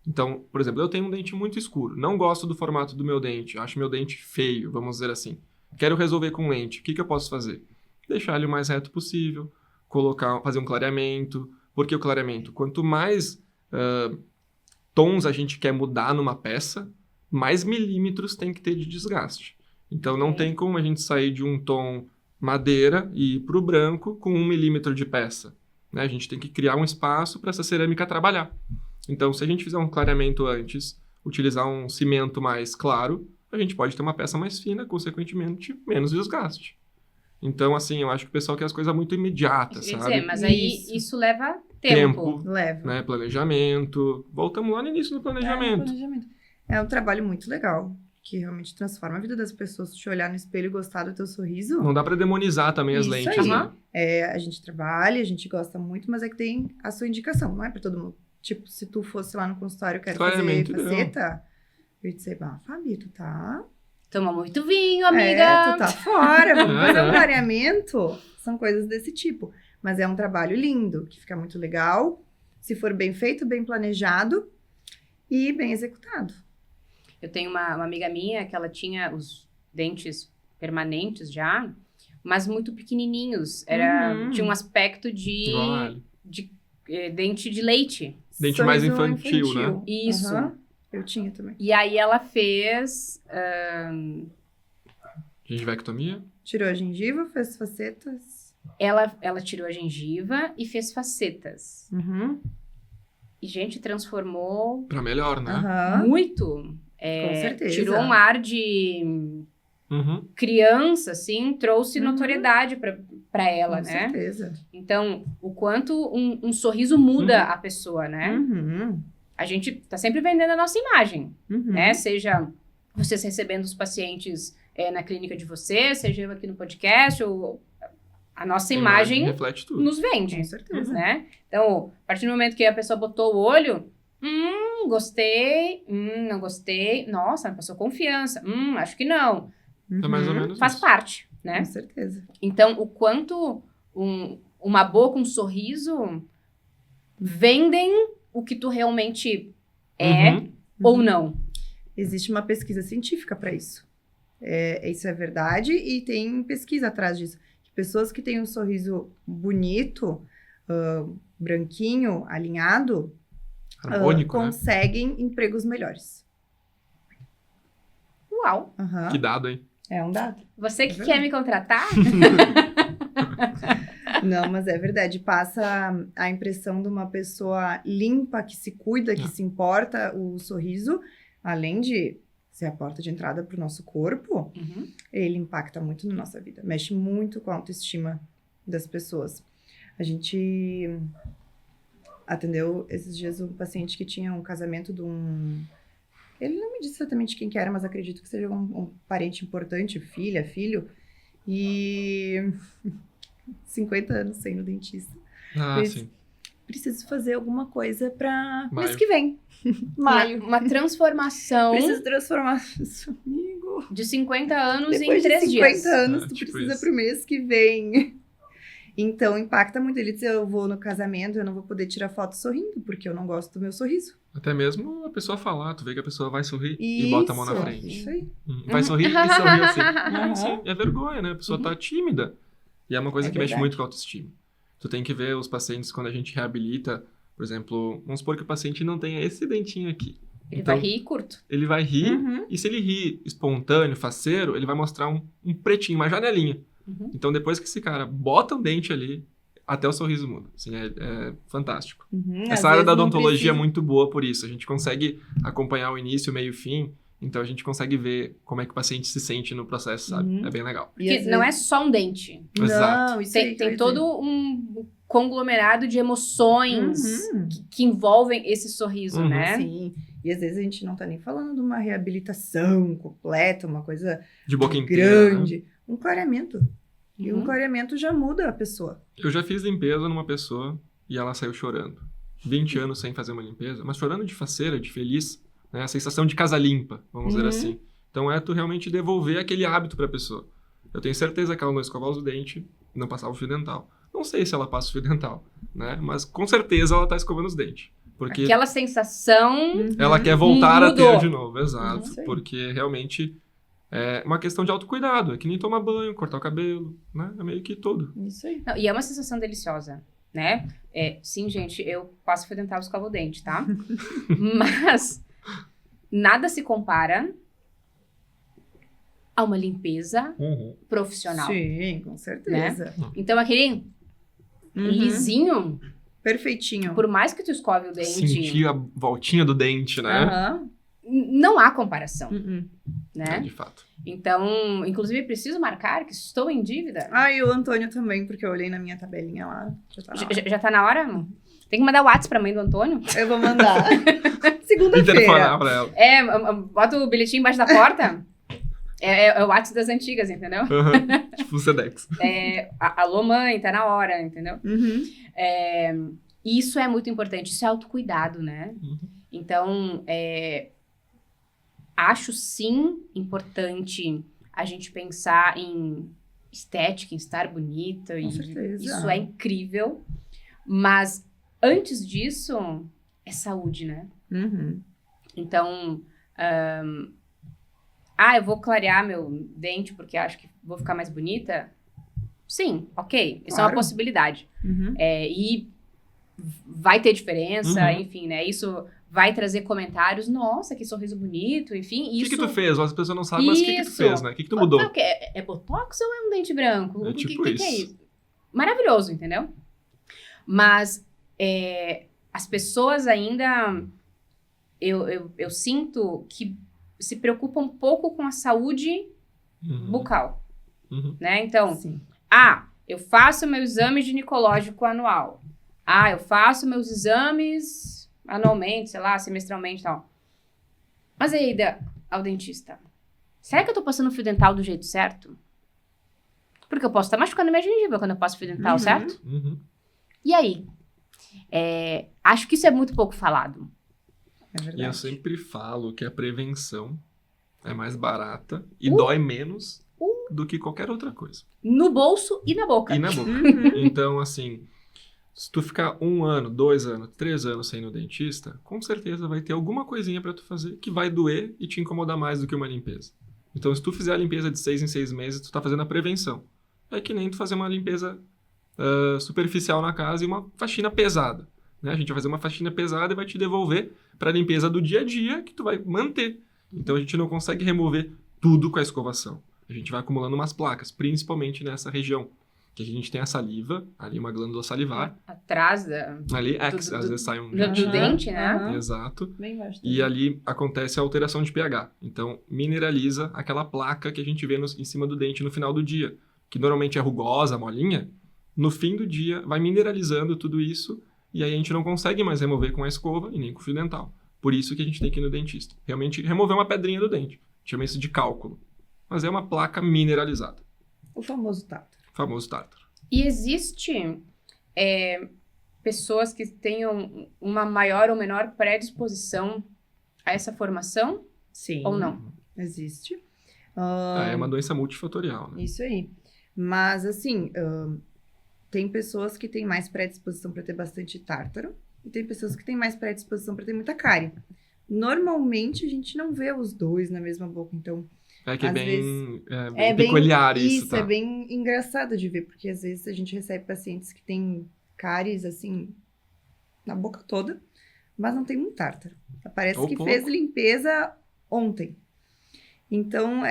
Então, por exemplo, eu tenho um dente muito escuro, não gosto do formato do meu dente, acho meu dente feio, vamos dizer assim. Quero resolver com lente, o que eu posso fazer? Deixar ele o mais reto possível, fazer um clareamento. Por que o clareamento? Quanto mais tons a gente quer mudar numa peça, mais milímetros tem que ter de desgaste. Então não tem como a gente sair de um tom madeira e ir para o branco com 1 milímetro de peça, né? A gente tem que criar um espaço para essa cerâmica trabalhar. Então, se a gente fizer um clareamento antes, utilizar um cimento mais claro, a gente pode ter uma peça mais fina, consequentemente, menos desgaste. Então, assim, eu acho que o pessoal quer as coisas muito imediatas, Quer sabe? dizer, mas aí Isso. isso leva tempo. Leva. Né? Planejamento. Voltamos lá no início do planejamento. É um trabalho muito legal, que realmente transforma a vida das pessoas. Se te olhar no espelho e gostar do teu sorriso, Não dá para demonizar também as Isso lentes, aí. né? a gente trabalha, a gente gosta muito, mas é que tem a sua indicação, não é pra todo mundo. Tipo, se tu fosse lá no consultório e quero fazer Claramente, não. faceta, eu ia dizer, Fabi, tu tá... Toma muito vinho, amiga. tu tá fora, vamos fazer um É. clareamento. São coisas desse tipo. Mas é um trabalho lindo, que fica muito legal, se for bem feito, bem planejado e bem executado. Eu tenho uma amiga minha que ela tinha os dentes permanentes já, mas muito pequenininhos. Tinha um aspecto Igual a Ali. de dente de leite. Dente mais Sorriso infantil, né? Isso. Aham. Eu tinha também. E aí ela fez... Gengivectomia. Tirou a gengiva, fez facetas. Ela tirou a gengiva e fez facetas. Uhum. E, gente, transformou Pra melhor, né? Aham. muito. Com certeza. Tirou um ar de Uhum. criança, assim, trouxe Uhum. notoriedade pra ela, Com né? certeza. Então, o quanto um sorriso muda a pessoa, né? Uhum. A gente tá sempre vendendo a nossa imagem, Uhum. né? Seja vocês recebendo os pacientes na clínica de vocês, seja eu aqui no podcast, ou a nossa A imagem reflete tudo. nos vende, Com certeza. né? Então, a partir do momento que a pessoa botou o olho, gostei, não gostei, nossa, passou confiança, acho que não, É mais ou Uhum. menos faz isso. parte, né? Com certeza. Então, o quanto uma boca, um sorriso vendem o que tu realmente é Uhum. ou não. Existe uma pesquisa científica para isso. Isso é verdade e tem pesquisa atrás disso. Pessoas que têm um sorriso bonito, branquinho, alinhado, Harmônico, né? conseguem empregos melhores. Uau! Aham. Que dado, hein? É um dado. Você que É quer me contratar? Não, mas é verdade. Passa a impressão de uma pessoa limpa, que se cuida, que se importa, o sorriso, além de ser a porta de entrada para o nosso corpo, Uhum. ele impacta muito na nossa vida. Mexe muito com a autoestima das pessoas. A gente atendeu esses dias um paciente que tinha um casamento de um... Ele não me disse exatamente quem que era, mas acredito que seja um parente importante, filha, filho. E 50 anos sem ir no dentista. Ah, Isso. sim. Preciso fazer alguma coisa para mês Maio. que vem. Maio. Uma transformação Preciso transformar isso, amigo. de 50 anos Depois em 3 de 50 dias. anos, tu tipo precisa isso. pro mês que vem. Então, impacta muito. Ele diz, eu vou no casamento, eu não vou poder tirar foto sorrindo, porque eu não gosto do meu sorriso. Até mesmo a pessoa falar, tu vê que a pessoa vai sorrir e bota a mão na frente. Isso aí. Vai sorrir e sorrir assim. Uhum. Sim, é vergonha, né? A pessoa tá tímida. E é uma coisa É que mexe verdade. muito com a autoestima. Tu tem que ver os pacientes quando a gente reabilita, por exemplo, vamos supor que o paciente não tenha esse dentinho aqui. Ele Então, vai rir curto. ele vai rir, Uhum. e se ele rir espontâneo, faceiro, ele vai mostrar um pretinho, uma janelinha. Uhum. Então, depois que esse cara bota um dente ali, até o sorriso muda. Assim, é fantástico. Uhum. Às Essa área vezes da não odontologia precisa. é muito boa por isso. A gente consegue acompanhar o início, o meio e o fim. Então, a gente consegue ver como é que o paciente se sente no processo, sabe? Uhum. É bem legal. E Porque às não é vezes- só um dente. Exato. Não, isso aí Tem, que eu tem ia todo um conglomerado de emoções Uhum. que envolvem esse sorriso, Uhum. né? dizer. Sim. E às vezes a gente não tá nem falando de uma reabilitação completa, uma coisa De boca inteira, né? grande. Um clareamento. E um Uhum. clareamento já muda a pessoa. Eu já fiz limpeza numa pessoa e ela saiu chorando. 20 anos sem fazer uma limpeza, mas chorando de faceira, de feliz, né? A sensação de casa limpa, vamos dizer Uhum. assim. Então é tu realmente devolver aquele hábito pra pessoa. Eu tenho certeza que ela não escovava os dentes, não passava o fio dental. Não sei se ela passa o fio dental, né? Mas com certeza ela tá escovando os dentes. Porque Aquela sensação. ela quer voltar a Mudou. ter de novo, exato. Isso aí. Porque realmente é uma questão de autocuidado. É que nem tomar banho, cortar o cabelo, né? É meio que tudo. Isso aí. Não, e é uma sensação deliciosa, né? Sim, gente, eu passo fio dental e escovo o dente, tá? Mas nada se compara a uma limpeza profissional. Sim, com certeza. Então, aquele Uhum. lisinho, Perfeitinho. por mais que tu escove o dente, Sentir a voltinha do dente, né? Aham. não há comparação, Uhum. né? De fato. Então, inclusive, preciso marcar que estou em dívida. Ah, e o Antônio também, porque eu olhei na minha tabelinha lá. Já tá na hora. Já tá na hora? Tem que mandar o WhatsApp pra mãe do Antônio? Eu vou mandar. Interfonar Segunda-feira. pra ela. Bota o bilhetinho embaixo da porta. É o WhatsApp das antigas, entendeu? Aham. Tipo o Sedex. Alô, mãe, tá na hora, entendeu? Uhum. E isso é muito importante, isso é autocuidado, né? Uhum. Então, acho sim importante a gente pensar em estética, em estar bonita. Com E certeza. isso é incrível. Mas antes disso, é saúde, né? Uhum. Então, eu vou clarear meu dente porque acho que vou ficar mais bonita? Sim, ok. Isso é uma Claro. possibilidade. Uhum. E vai ter diferença, Uhum. enfim, né? Isso vai trazer comentários. Nossa, que sorriso bonito, enfim. O que Isso... que tu fez? As pessoas não sabem, mas o que que tu Isso. fez, né? O que que tu mudou? É o quê? É botox ou é um dente branco? É O que tipo que é isso. isso? Maravilhoso, entendeu? Mas as pessoas ainda... Eu sinto que se preocupam um pouco com a saúde Uhum. bucal, Uhum. né? Então, Sim. eu faço meu exame ginecológico anual. Eu faço meus exames anualmente, sei lá, semestralmente e tal. Mas aí, ida ao dentista, será que eu tô passando fio dental do jeito certo? Porque eu posso estar machucando minha gengiva quando eu passo fio dental, Uhum. certo? Uhum. E aí? Acho que isso é muito pouco falado. É E eu verdade. sempre falo que a prevenção é mais barata e dói menos do que qualquer outra coisa. No bolso e na boca. E na boca. Uhum. Então, assim, se tu ficar 1 ano, 2 anos, 3 anos sem ir no dentista, com certeza vai ter alguma coisinha pra tu fazer que vai doer e te incomodar mais do que uma limpeza. Então, se tu fizer a limpeza de 6 em 6 meses, tu tá fazendo a prevenção. É que nem tu fazer uma limpeza superficial na casa e uma faxina pesada. Né? A gente vai fazer uma faxina pesada e vai te devolver pra limpeza do dia a dia que tu vai manter. Então, a gente não consegue remover tudo com a escovação. A gente vai acumulando umas placas, principalmente nessa região. Que a gente tem a saliva, ali uma glândula salivar. Atrás Ali, Do- às do- vezes sai um do dentinho. dente, né? Aham. Exato. Bem baixo. E ali acontece a alteração de pH. Então, mineraliza aquela placa que a gente vê em cima do dente no final do dia. Que normalmente é rugosa, molinha. No fim do dia, vai mineralizando tudo isso. E aí a gente não consegue mais remover com a escova e nem com o fio dental. Por isso que a gente tem que ir no dentista. Realmente remover uma pedrinha do dente. Chama isso de cálculo. Mas é uma placa mineralizada. O famoso tártaro. O famoso tártaro. E existe pessoas que tenham uma maior ou menor predisposição a essa formação Sim. ou não? Existe. É uma doença multifatorial, né? Isso aí. Mas, assim, tem pessoas que têm mais predisposição para ter bastante tártaro e tem pessoas que têm mais predisposição para ter muita cárie. Normalmente, a gente não vê os dois na mesma boca, então... É que é às bem, bem peculiar isso, tá? É bem engraçado de ver, porque às vezes a gente recebe pacientes que têm cáries, assim, na boca toda, mas não tem muito tártaro. Parece Ou que pouco. fez limpeza ontem. Então,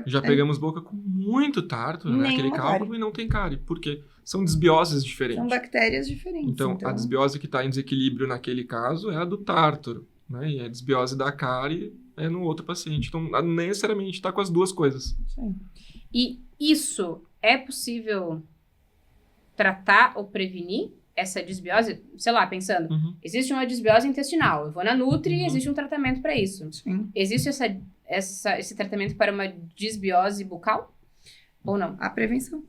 Já pegamos boca com muito tártaro, né? Aquele Nenhuma cálculo cárie. e não tem cárie. Por quê? São desbioses diferentes. São bactérias diferentes. Então, a desbiose que está em desequilíbrio naquele caso é a do tártaro, né? E a desbiose da cárie é no outro paciente. Então, não necessariamente está com as duas coisas. Sim. E isso é possível tratar ou prevenir essa desbiose? Sei lá, pensando, Uhum. existe uma desbiose intestinal, eu vou na Nutri e existe um tratamento para isso. Sim. Existe esse tratamento para uma desbiose bucal? Ou não? A prevenção.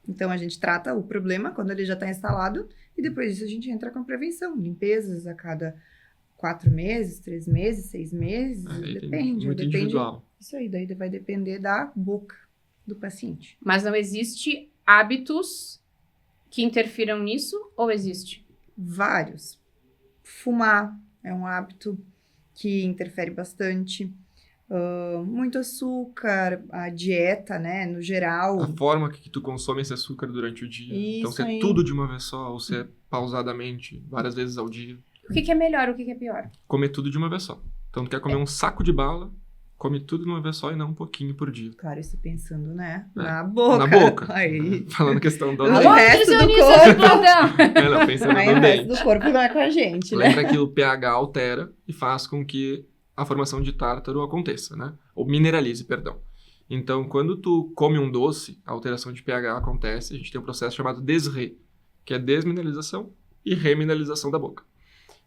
Então, a gente trata o problema quando ele já está instalado e depois disso a gente entra com a prevenção. Limpezas a cada 4 meses, 3 meses, 6 meses, Aí tem depende. muito individual. Isso aí, daí vai depender da boca do paciente. Mas não existe hábitos que interfiram nisso? Ou existe? Vários. Fumar é um hábito que interfere bastante. Muito açúcar, a dieta, né, no geral. A forma que tu consome esse açúcar durante o dia. Então, Isso se é aí. tudo de uma vez só, ou se é pausadamente, várias vezes ao dia. O que é melhor, o que é pior? Comer tudo de uma vez só. Então, tu quer comer um saco de bala, come tudo de uma vez só e não um pouquinho por dia. Claro, isso pensando, né, É, na boca. Na boca. Aí, Falando questão do O Alô, dente. resto do nutricionista de corpo. plantão! Não, pensando aí no o resto dente. do corpo vai com a gente, né? Lembra que o pH altera e faz com que a formação de tártaro aconteça, né? Ou mineralize, perdão. Então, quando tu come um doce, a alteração de pH acontece, a gente tem um processo chamado desre, que é desmineralização e remineralização da boca.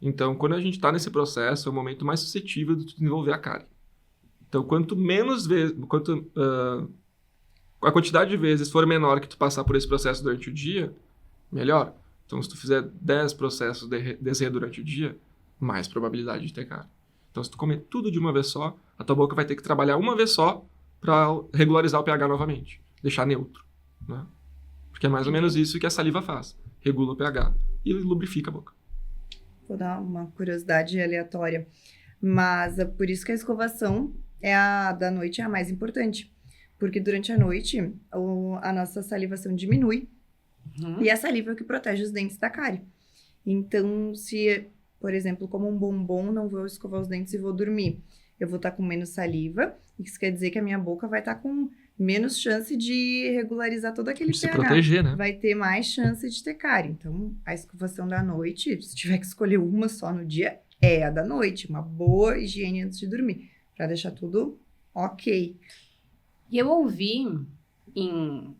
Então, quando a gente está nesse processo, é o momento mais suscetível de tu desenvolver a cárie. Então, quanto menos vezes, a quantidade de vezes for menor que tu passar por esse processo durante o dia, melhor. Então, se tu fizer 10 processos de desre durante o dia, mais probabilidade de ter cárie. Então, se tu comer tudo de uma vez só, a tua boca vai ter que trabalhar uma vez só para regularizar o pH novamente, deixar neutro, né? Porque é mais ou menos isso que a saliva faz. Regula o pH e lubrifica a boca. Vou dar uma curiosidade aleatória. Mas é por isso que a escovação da noite é a mais importante. Porque durante a noite, a nossa salivação diminui. E a saliva é o que protege os dentes da cárie. Então, se, por exemplo, como um bombom, não vou escovar os dentes e vou dormir, eu vou estar com menos saliva. Isso quer dizer que a minha boca vai estar com menos chance de regularizar todo aquele De se pH. proteger, né? Vai ter mais chance de ter cárie. Então, a escovação da noite, se tiver que escolher uma só no dia, é a da noite. Uma boa higiene antes de dormir, para deixar tudo ok. E eu ouvi em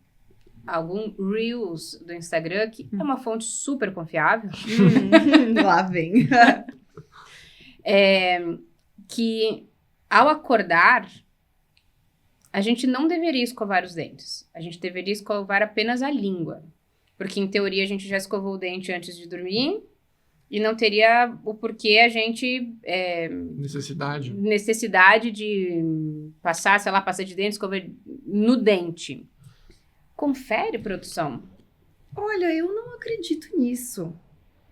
algum Reels do Instagram, que é uma fonte super confiável, Lá vem. que ao acordar, a gente não deveria escovar os dentes. A gente deveria escovar apenas a língua. Porque, em teoria, a gente já escovou o dente antes de dormir e não teria o porquê a gente... necessidade de passar, sei lá, pasta de dente, escova no dente. Confere, produção. Olha, eu não acredito nisso.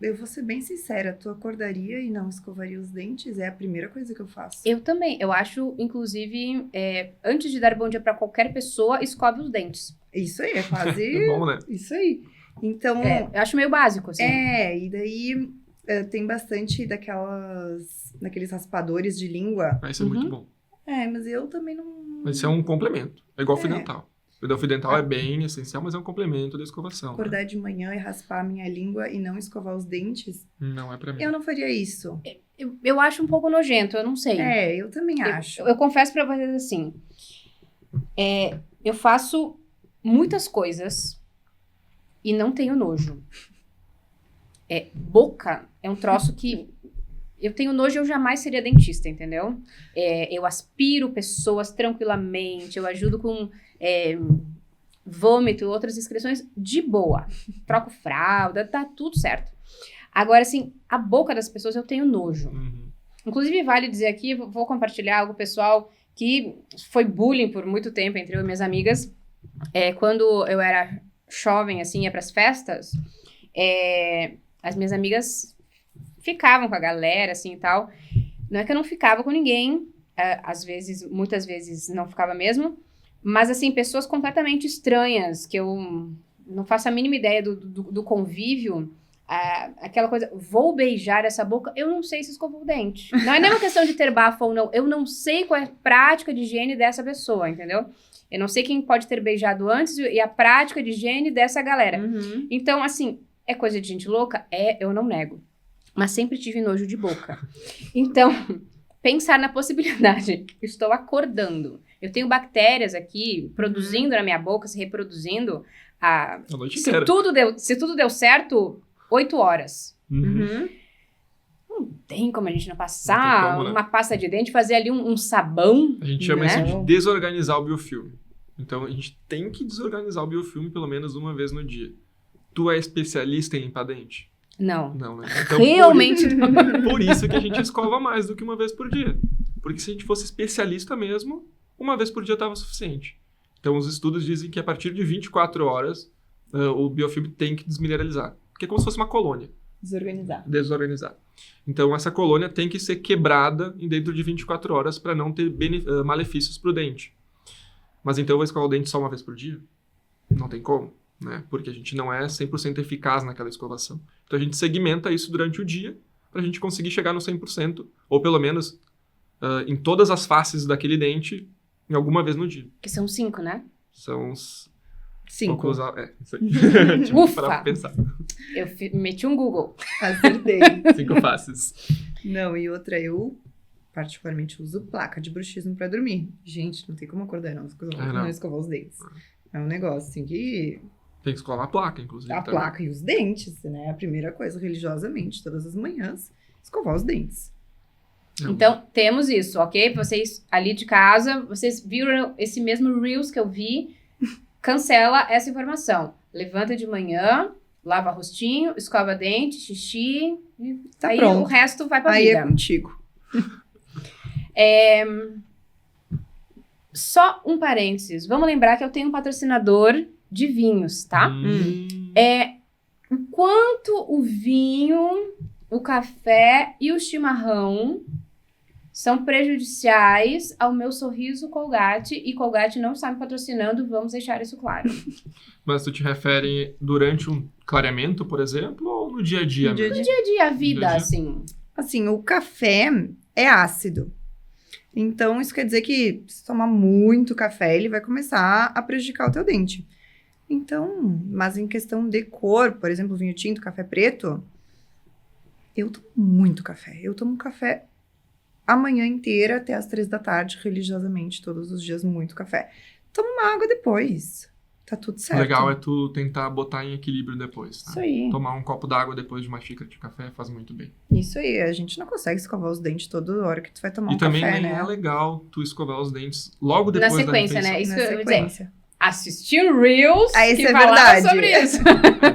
Eu vou ser bem sincera, tu acordaria e não escovaria os dentes? É a primeira coisa que eu faço. Eu também. Eu acho, inclusive, antes de dar bom dia pra qualquer pessoa, escove os dentes. Isso aí, é quase... É bom, né? Isso aí. Então... Eu acho meio básico, assim. E daí tem bastante daqueles raspadores de língua. Mas isso é muito bom. Mas eu também não... Mas isso é um complemento. É igual fio dental. O fio dental é bem essencial, mas é um complemento da escovação. Acordar Né? de manhã e raspar a minha língua e não escovar os dentes, Não é pra mim. eu não faria isso. Eu acho um pouco nojento, eu não sei. Eu também acho. Eu confesso pra vocês assim, eu faço muitas coisas e não tenho nojo. Boca é um troço que eu tenho nojo e eu jamais seria dentista, entendeu? Eu aspiro pessoas tranquilamente, eu ajudo com vômito e outras excreções de boa. Troco fralda, tá tudo certo. Agora, assim, a boca das pessoas eu tenho nojo. Uhum. Inclusive, vale dizer aqui, vou compartilhar algo pessoal que foi bullying por muito tempo entre eu e minhas amigas. Quando eu era jovem, assim, ia pras festas, as minhas amigas ficavam com a galera, assim, e tal. Não é que eu não ficava com ninguém, às vezes, muitas vezes não ficava mesmo, mas, assim, pessoas completamente estranhas, que eu não faço a mínima ideia do convívio, aquela coisa, vou beijar essa boca, eu não sei se escovou o dente. Não é nem uma questão de ter bafo ou não, eu não sei qual é a prática de higiene dessa pessoa, entendeu? Eu não sei quem pode ter beijado antes e a prática de higiene dessa galera. Uhum. Então, assim, é coisa de gente louca? Eu não nego. Mas sempre tive nojo de boca. Então, pensar na possibilidade, estou acordando, eu tenho bactérias aqui produzindo na minha boca, se reproduzindo, A noite se inteira. tudo deu certo, 8 horas. Uhum. Não tem como a gente não Não passar tem como, né? uma pasta de dente, fazer ali um sabão. A gente chama né? isso de desorganizar o biofilme. Então, a gente tem que desorganizar o biofilme pelo menos uma vez no dia. Tu é especialista em limpar dente? Não. Não, né? Então, Realmente não. Por isso que a gente escova mais do que uma vez por dia. Porque se a gente fosse especialista mesmo, uma vez por dia estava suficiente. Então, os estudos dizem que a partir de 24 horas, o biofilme tem que desmineralizar. Porque é como se fosse uma colônia. Desorganizar. Então, essa colônia tem que ser quebrada dentro de 24 horas para não ter malefícios para o dente. Mas então eu vou escovar o dente só uma vez por dia? Não tem como, né? Porque a gente não é 100% eficaz naquela escovação. Então, a gente segmenta isso durante o dia para a gente conseguir chegar no 100%, ou pelo menos em todas as faces daquele dente, em alguma vez no dia. Que são 5, né? São uns 5. poucos... isso aí. Ufa! Para pensar. Eu meti um Google. Acertei. 5 faces. Não, e outra, eu particularmente uso placa de bruxismo pra dormir. Gente, não tem como acordar não não. escovar os dentes. É um negócio assim que... Tem que escovar a placa, inclusive. A também. placa e os dentes, né? A primeira coisa, religiosamente, todas as manhãs, escovar os dentes. Não. Então, temos isso, ok? Vocês ali de casa, vocês viram esse mesmo Reels que eu vi, cancela essa informação. Levanta de manhã, lava rostinho, escova dente, xixi, e Tá aí pronto. o resto vai pra Aí vida. é contigo. Só um parênteses. Vamos lembrar que eu tenho um patrocinador de vinhos, tá? O quanto o vinho, o café e o chimarrão são prejudiciais ao meu sorriso Colgate, e Colgate não está me patrocinando, vamos deixar isso claro. Mas tu te refere durante um clareamento, por exemplo, ou no dia a dia No dia a mesmo? Dia a dia, a vida, Dia a dia. assim. Assim, o café é ácido. Então, isso quer dizer que se tomar muito café, ele vai começar a prejudicar o teu dente. Então, mas em questão de cor, por exemplo, vinho tinto, café preto, eu tomo muito café. Eu tomo café a manhã inteira até as 3 da tarde, religiosamente, todos os dias, muito café. Tomo uma água depois. Tá tudo O certo. legal é tu tentar botar em equilíbrio depois, tá? Isso aí. Tomar um copo d'água depois de uma xícara de café faz muito bem. Isso aí. A gente não consegue escovar os dentes toda hora que tu vai tomar E um também café, nem né? é legal tu escovar os dentes logo depois sequência, da refeição. né? Isso Na que eu ia dizer. sequência. Assistir Reels Ah, isso que é falava verdade. sobre isso.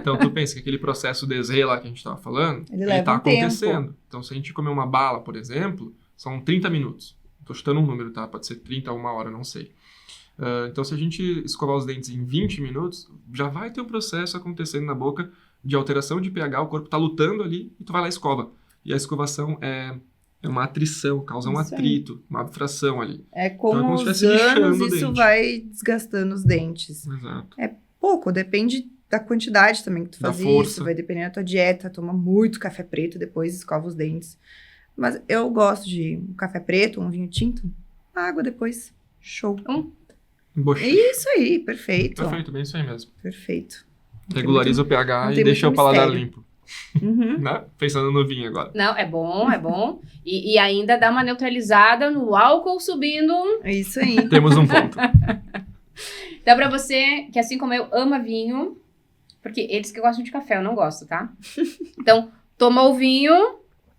Então tu pensa que aquele processo desré lá que a gente tava falando, Ele ele leva tá um tempo. acontecendo. Então se a gente comer uma bala, por exemplo, são 30 minutos. Tô chutando um número, tá? Pode ser 30 ou 1 hora, não sei. Então se a gente escovar os dentes em 20 minutos, já vai ter um processo acontecendo na boca de alteração de pH, o corpo tá lutando ali e tu vai lá e escova. E a escovação é uma atrição, causa um Isso aí. atrito, uma abfração ali. É como, Então é como se os estivesse lixando anos o isso dente. vai desgastando os dentes. Exato. Pouco, depende da quantidade também que tu Da faz força. isso, vai depender da tua dieta, toma muito café preto, depois escova os dentes. Mas eu gosto de um café preto, um vinho tinto, água depois, show. Bochecha. Isso aí, perfeito. Perfeito, bem isso aí mesmo. Perfeito. Não tem Regulariza o não pH e tem deixa o muito paladar mistério. limpo. Uhum. Né? Pensando no vinho agora. Não, é bom, é bom. E ainda dá uma neutralizada no álcool subindo. É isso aí. Temos um ponto. Dá pra você, que assim como eu, ama vinho, porque eles que gostam de café, eu não gosto, tá? Então, tomou o vinho,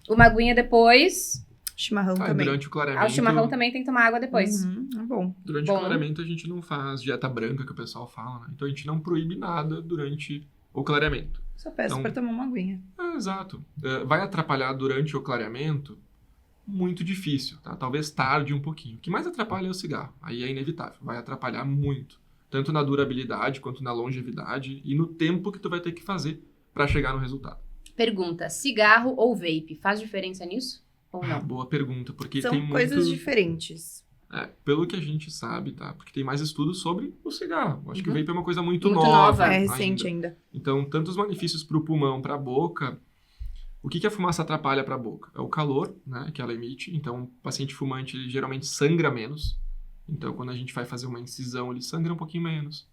uma aguinha depois. Chimarrão também. Durante o clareamento. O chimarrão também tem que tomar água depois. Uhum, é bom. Durante Bom. o clareamento a gente não faz dieta branca, que o pessoal fala, né? Então a gente não proíbe nada durante o clareamento. Só peço Então- pra tomar uma aguinha. Exato. Vai atrapalhar durante o clareamento? Muito difícil, tá? Talvez tarde um pouquinho. O que mais atrapalha é o cigarro. Aí é inevitável. Vai atrapalhar muito. tanto na durabilidade quanto na longevidade e no tempo que tu vai ter que fazer para chegar no resultado. Pergunta, cigarro ou vape, faz diferença nisso ou não? Boa pergunta, porque São tem coisas muito... diferentes. Pelo que a gente sabe, tá? Porque tem mais estudos sobre o cigarro. Acho que o vape é uma coisa muito, Muito nova. nova. É recente ainda. Então, tantos benefícios para o pulmão, para a boca. O que a fumaça atrapalha para a boca? É o calor, né, que ela emite. Então, o paciente fumante, ele geralmente sangra menos. Então, quando a gente vai fazer uma incisão, ele sangra um pouquinho menos.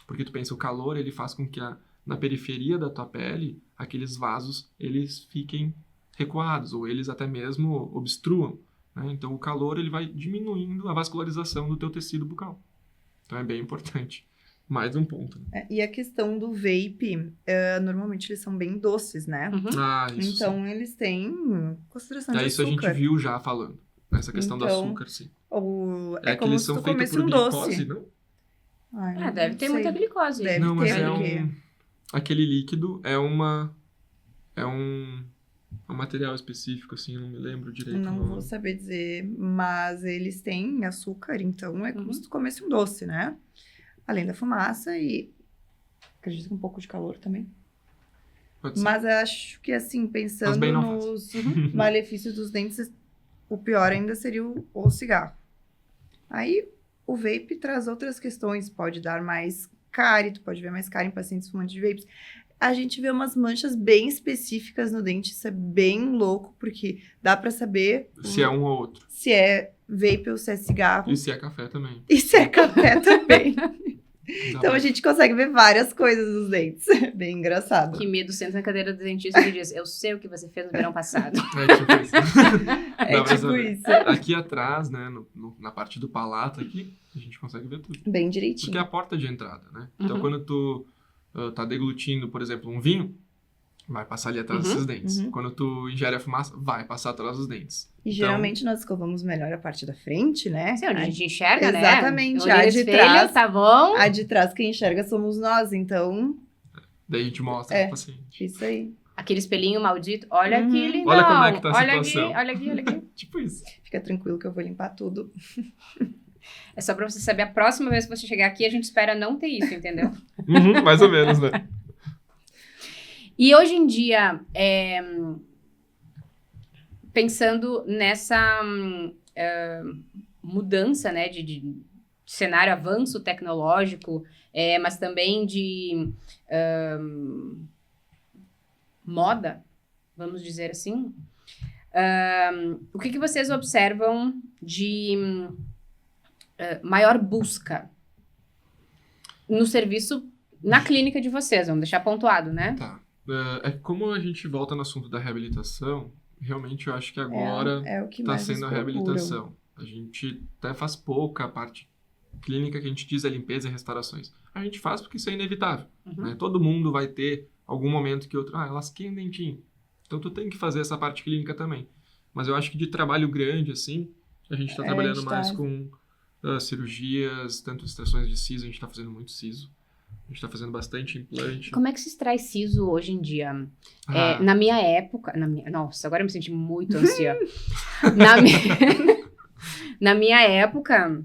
Porque tu pensa, o calor, ele faz com que na periferia da tua pele, aqueles vasos, eles fiquem recuados, ou eles até mesmo obstruam. Né? Então, o calor ele vai diminuindo a vascularização do teu tecido bucal. Então, é bem importante. Mais um ponto. Né? E a questão do vape, normalmente eles são bem doces, né? Isso Então, sim. eles têm concentração de Isso açúcar. a gente viu já falando. Essa questão do Então, açúcar, sim. É que como eles se são tu feitos comesse por um glicose, doce. não? Ai, Deve não ter sei. muita glicose. Deve Não, mas ter, é porque... aquele líquido é um material específico, assim, eu não me lembro direito. Não o vou nome. saber dizer, mas eles têm açúcar, então é como se tu comesse um doce, né? Além da fumaça e acredito que um pouco de calor também. Pode ser. Mas eu acho que assim, Mas pensando bem não nos malefícios dos dentes, o pior ainda seria o cigarro. Aí o vape traz outras questões, pode dar mais cárie, tu pode ver mais cárie em pacientes fumantes de vapes. A gente vê umas manchas bem específicas no dente, isso é bem louco, porque dá pra saber Se é um ou outro. se é vape ou se é cigarro. E se é café também. E se é café também. Dá Então pra- a gente consegue ver várias coisas nos dentes. Bem engraçado. Que medo, senta na cadeira do dentista e diz, eu sei o que você fez no verão passado. É tipo isso. É Dá pra tipo saber. isso. Aqui atrás, né, na parte do palato aqui, a gente consegue ver tudo. Bem Porque é direitinho. a porta de entrada, né? Então, Uhum. quando tu tá deglutindo, por exemplo, um vinho, vai passar ali atrás desses dentes. uhum. Quando tu ingere a fumaça, vai passar atrás dos dentes. E geralmente nós escovamos melhor a parte da frente, né? Assim, onde a gente enxerga, né? Exatamente, Olho a no de espelho, trás. tá bom? A de trás quem enxerga somos nós, então, Daí a gente mostra É. pro paciente. isso aí. Aquele espelhinho maldito. Olha Uhum. aqui, lindão. Olha como é que tá a olha aqui, situação. olha aqui, olha aqui. Tipo isso. Fica tranquilo que eu vou limpar tudo. É só pra você saber, a próxima vez que você chegar aqui, a gente espera não ter isso, entendeu? Uhum, mais ou menos, né? E hoje em dia, pensando nessa mudança, né, de cenário, avanço tecnológico, mas também de moda, vamos dizer assim, o que vocês observam de maior busca no serviço, na clínica de vocês? Vamos deixar pontuado, né? Tá. É que como a gente volta no assunto da reabilitação, realmente eu acho que agora É o que está mais sendo a nos procuram. reabilitação. A gente até faz pouca parte clínica que a gente diz é limpeza e restaurações. A gente faz porque isso é inevitável. Uhum. Né? Todo mundo vai ter algum momento que outro... eu lasquei um dentinho. Então tu tem que fazer essa parte clínica também. Mas eu acho que de trabalho grande, assim, a gente está trabalhando a gente mais tá- com cirurgias, tanto extrações de siso, a gente está fazendo muito siso. A gente está fazendo bastante implante. Como é que se extrai siso hoje em dia? Ah, Na minha época... nossa, agora eu me senti muito ansiosa. Na minha época,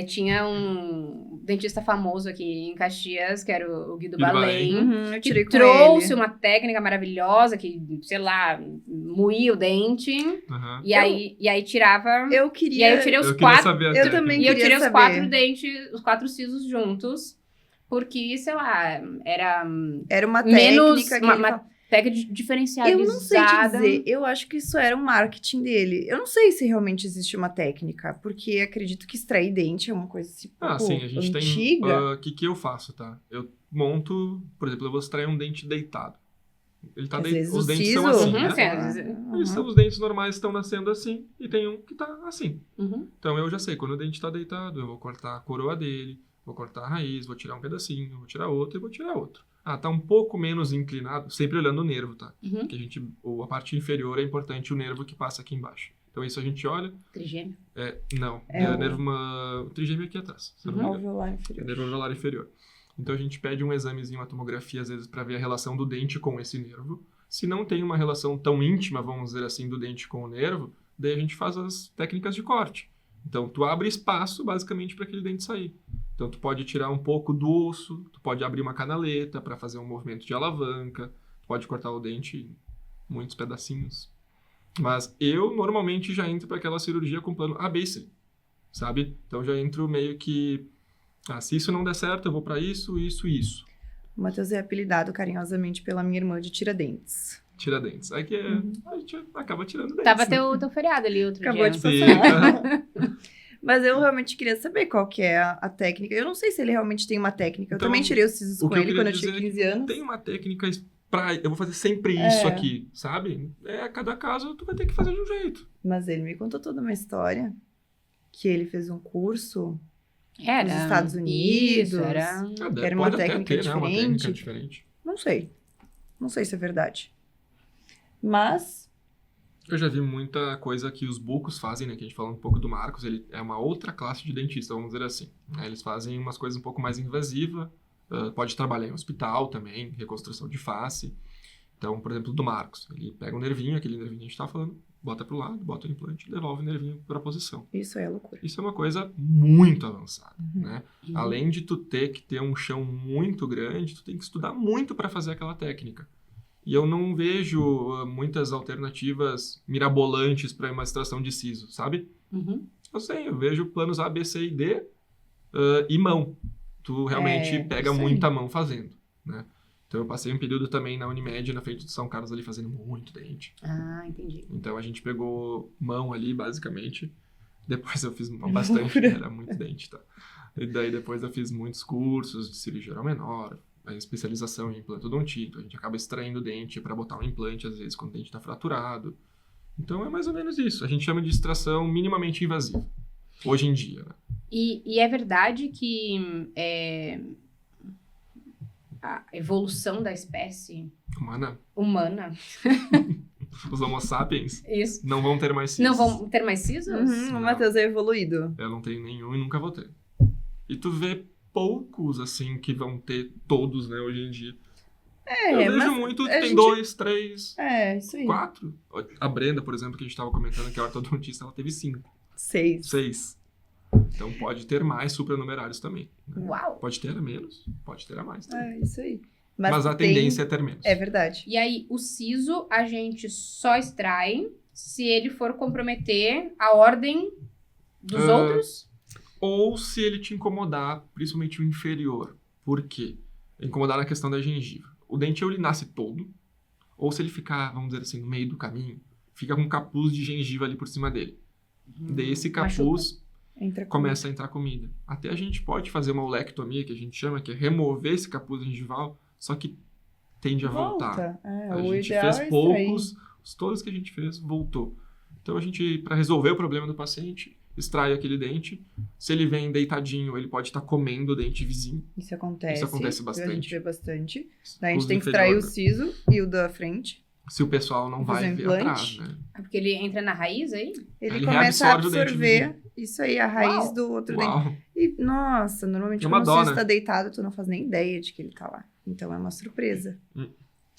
tinha um dentista famoso aqui em Caxias, que era o Guido Guido Balém, Eu tirei que com trouxe ele. uma técnica maravilhosa que, sei lá, moía o dente. aham. E aí tirava... Eu E queria... aí eu tirei os Eu queria quatro... saber a eu técnica. também E eu queria tirei os saber. 4 dentes, os 4 sisos juntos, porque, sei lá, era Era uma menos... técnica que Uma, ele uma técnica diferenciada. Eu não sei te dizer, eu acho que isso era um marketing dele. Eu não sei se realmente existe uma técnica, porque acredito que extrair dente é uma coisa assim, Sim, a gente antiga. tem... O que eu faço, tá? Eu monto... Por exemplo, eu vou extrair um dente deitado. Ele tá Às vezes os o dentes siso- são assim, Uhum, né? sim, às vezes- Os dentes normais estão nascendo assim e tem um que tá assim. Uhum. Então eu já sei, quando o dente tá deitado, eu vou cortar a coroa dele, vou cortar a raiz, vou tirar um pedacinho, vou tirar outro e vou tirar outro. Tá um pouco menos inclinado, sempre olhando o nervo, tá? Uhum. Porque a parte inferior é importante o nervo que passa aqui embaixo. Então isso a gente olha, Trigêmeo. não, É o o- nervo, o trigêmeo aqui atrás, se eu não me engano. Alveolar É inferior. nervo alveolar inferior. Então a gente pede um examezinho, uma tomografia, às vezes, para ver a relação do dente com esse nervo. Se não tem uma relação tão íntima, vamos dizer assim, do dente com o nervo, daí a gente faz as técnicas de corte. Então, tu abre espaço, basicamente, para aquele dente sair. Então, tu pode tirar um pouco do osso, tu pode abrir uma canaleta para fazer um movimento de alavanca, tu pode cortar o dente em muitos pedacinhos. Mas eu, normalmente, já entro para aquela cirurgia com plano A, B e C, sabe? Então, já entro meio que... se isso não der certo, eu vou para isso, isso e isso. O Matheus é apelidado carinhosamente pela minha irmã de Tiradentes. Tiradentes. Aí que a gente acaba tirando dentes. Tava né? teu feriado ali outro Acabou dia. de Sim, passar. Mas eu realmente queria saber qual que é a técnica. Eu não sei se ele realmente tem uma técnica. Eu Então, também tirei os sisos o com que eu ele queria quando eu tinha dizer é 15 anos. Tem uma técnica pra... Eu vou fazer sempre isso aqui, sabe? Cada caso tu vai ter que fazer de um jeito. Mas ele me contou toda uma história. Que ele fez um curso Era. nos Estados Unidos. Isso, era... Era uma Pode até técnica ter, né? Uma diferente. técnica diferente. Não sei. Não sei se é verdade. Mas... Eu já vi muita coisa que os bucos fazem, né? Que a gente falou um pouco do Marcos, ele é uma outra classe de dentista, vamos dizer assim. Né? Eles fazem umas coisas um pouco mais invasivas, pode trabalhar em hospital também, reconstrução de face. Então, por exemplo, do Marcos, ele pega um nervinho, aquele nervinho que a gente tá falando, bota pro lado, bota o implante, devolve o nervinho para a posição. Isso é loucura. Isso é uma coisa muito avançada, né? Além de tu ter que ter um chão muito grande, tu tem que estudar muito para fazer aquela técnica. E eu não vejo muitas alternativas mirabolantes para uma extração de siso, sabe? Eu vejo planos A, B, C e D e mão. Tu realmente pega isso aí. muita mão fazendo, né? Então eu passei um período também na Unimed, na frente de São Carlos, ali fazendo muito dente. Ah, entendi. Então a gente pegou mão ali, basicamente. Depois eu fiz bastante, era muito dente, tá? E daí depois eu fiz muitos cursos de cirurgia geral menor, a especialização em implantodontia. Então a gente acaba extraindo o dente para botar um implante, às vezes, quando o dente está fraturado. Então é mais ou menos isso. A gente chama de extração minimamente invasiva, hoje em dia, né? E é verdade que a evolução da espécie humana, Os homo sapiens isso, não vão ter mais sisos. não vão ter mais sisos? O Matheus é evoluído. Eu não tenho nenhum e nunca vou ter. E tu vê poucos, assim, que vão ter todos, né, hoje em dia. Eu vejo mas muito, a tem gente- 2, 3, Isso aí. 4. A Brenda, por exemplo, que a gente tava comentando, que é ortodontista, ela teve 5, 6. 6. Então pode ter mais supranumerários também. Né? Uau! Pode ter a menos, pode ter a mais também. Isso aí. Mas a tendência é ter menos. É verdade. E aí, o siso a gente só extrai se ele for comprometer a ordem dos outros? Ou se ele te incomodar, principalmente o inferior. Por quê? Incomodar na questão da gengiva. O dente ou ele nasce todo, ou se ele ficar, vamos dizer assim, no meio do caminho, fica com um capuz de gengiva ali por cima dele. Daí esse capuz Entra começa a entrar comida. Até a gente pode fazer uma olectomia, que a gente chama, que é remover esse capuz gengival, só que tende a voltar. A o gente ideal fez é poucos, todos que a gente fez, voltou. Então a gente, para resolver o problema do paciente, extrai aquele dente. Se ele vem deitadinho, ele pode estar comendo o dente vizinho. Isso acontece. Isso acontece A gente bastante. vê bastante. Daí a gente Os tem que extrair o inferior, né? siso e o da frente. Se o pessoal não vai Fazer ver implante. atrás, né? É porque ele entra na raiz aí? Ele Ele começa a reabsorve o dente absorver isso aí, a raiz Uau. do outro dente. Uau! E, nossa, normalmente É uma quando dó, o siso né? tá deitado, tu não faz nem ideia de que ele tá lá. Então é uma surpresa.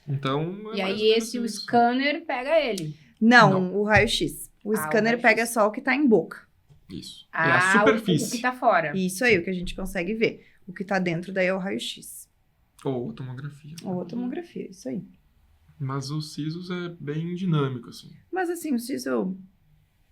Então, E mais aí ou menos esse, o isso. scanner pega ele. Não, o raio-x. O o scanner raio-x. pega só o que tá em boca. Isso. É a O superfície. que tá fora. Isso aí, o que a gente consegue ver. O que tá dentro daí é o raio-x. Ou a tomografia. Ou a tomografia, isso aí. Mas o sisos é bem dinâmico, assim. Mas assim, o siso...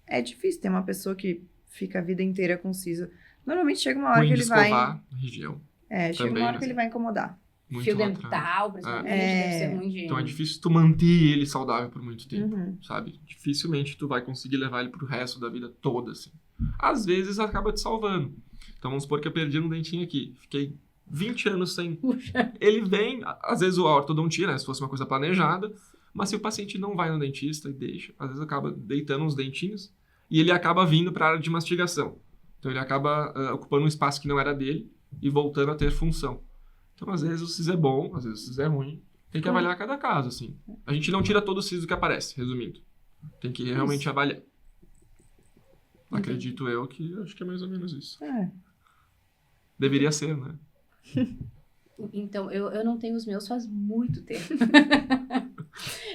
É difícil ter uma pessoa que fica a vida inteira com siso. Normalmente chega uma hora Ruim que de ele vai... escovar a região. Chega também, uma hora né? que ele vai incomodar. Muito Fio lá atrás. dental, principalmente, É. deve ser ruim de... Então é difícil tu manter ele saudável por muito tempo, Uhum. sabe? Dificilmente tu vai conseguir levar ele pro resto da vida toda, assim. Às vezes acaba te salvando. Então vamos supor que eu perdi um dentinho aqui. Fiquei 20 anos sem... Puxa. Ele vem, às vezes a ortodontia, né? Se fosse uma coisa planejada. Mas se o paciente não vai no dentista e deixa, às vezes acaba deitando uns dentinhos e ele acaba vindo para a área de mastigação. Então ele acaba ocupando um espaço que não era dele e voltando a ter função. Então às vezes o siso é bom, às vezes o siso é ruim. Tem que avaliar cada caso, assim. A gente não tira todo o siso que aparece, resumindo. Tem que realmente avaliar. Acredito eu que acho que é mais ou menos isso. Deveria ser, né? Então, eu não tenho os meus faz muito tempo.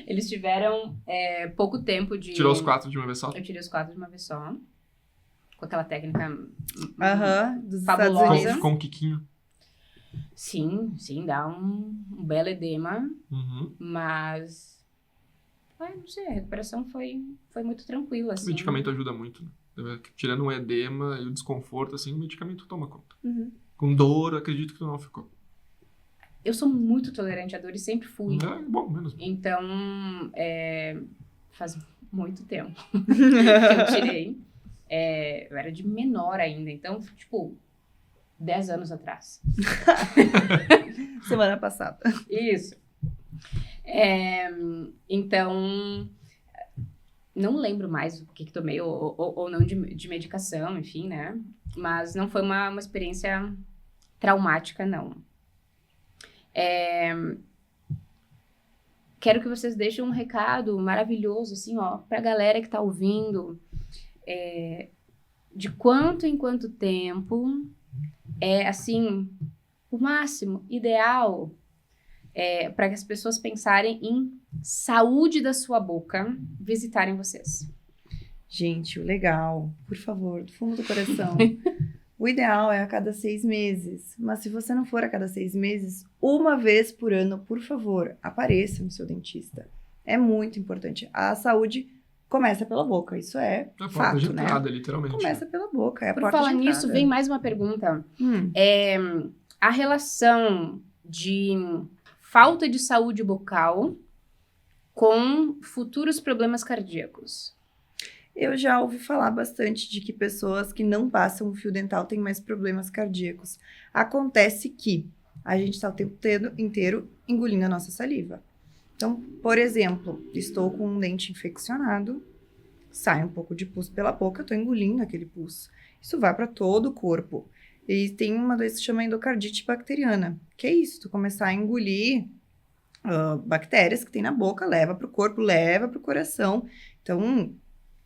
Eles tiveram pouco tempo de... Tirou os 4 de uma vez só? Eu tirei os 4 de uma vez só. com aquela técnica Aham, dos Fabulosa. Estados Unidos. Com o Quiquinho. Sim, dá um belo edema, Uhum. mas... não sei, a recuperação foi muito tranquila, O assim. medicamento ajuda muito, né? Tirando o edema e o desconforto, assim, o medicamento toma conta. Uhum. Com dor, acredito que tu não ficou. Eu sou muito tolerante à dor e sempre fui. É bom, menos mal. Então, faz muito tempo que eu tirei. Eu era de menor ainda, então, tipo, 10 anos atrás. Semana passada. Isso. Então, não lembro mais o que tomei ou não de medicação, enfim, né? Mas não foi uma experiência traumática, não. Quero que vocês deixem um recado maravilhoso, assim, ó, pra galera que tá ouvindo, de quanto em quanto tempo assim, o máximo, ideal, para que as pessoas pensarem em saúde da sua boca, visitarem vocês. Gente, o legal, por favor, do fundo do coração. O ideal é a cada 6 meses. Mas se você não for a cada 6 meses, uma vez por ano, por favor, apareça no seu dentista. É muito importante. A saúde começa pela boca. Isso é A porta fato, de né? entrada, literalmente. Começa pela boca. É a Por porta falar de nisso, entrada. vem mais uma pergunta. A relação de falta de saúde bucal com futuros problemas cardíacos. Eu já ouvi falar bastante de que pessoas que não passam o fio dental têm mais problemas cardíacos. Acontece que a gente está o tempo inteiro engolindo a nossa saliva. Então, por exemplo, estou com um dente infeccionado, sai um pouco de pus pela boca, estou engolindo aquele pus. Isso vai para todo o corpo. E tem uma doença que se chama endocardite bacteriana. Que é isso, tu começar a engolir bactérias que tem na boca, leva para o corpo, leva para o coração. Então,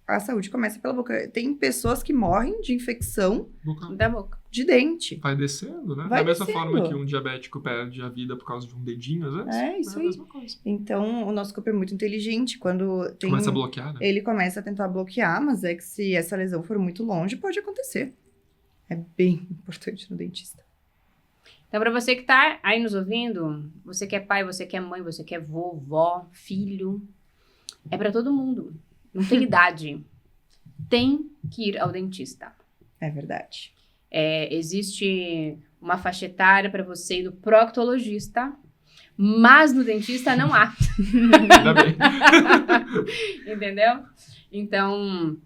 a saúde começa pela boca. Tem pessoas que morrem de infecção Da boca. de dente. Vai descendo, né? Vai da mesma descendo. forma que um diabético perde a vida por causa de um dedinho, às vezes. É, isso a aí. mesma coisa. Então, o nosso corpo é muito inteligente. Quando tem... Começa a bloquear, né? Ele começa a tentar bloquear, mas é que se essa lesão for muito longe, pode acontecer. É bem importante no dentista. Então, para você que tá aí nos ouvindo, você que é pai, você que é mãe, você que é vovó, filho, é para todo mundo. Não tem idade. Tem que ir ao dentista. É verdade. Existe uma faixa etária para você ir do proctologista, mas no dentista não há. Ainda bem. Entendeu? Então,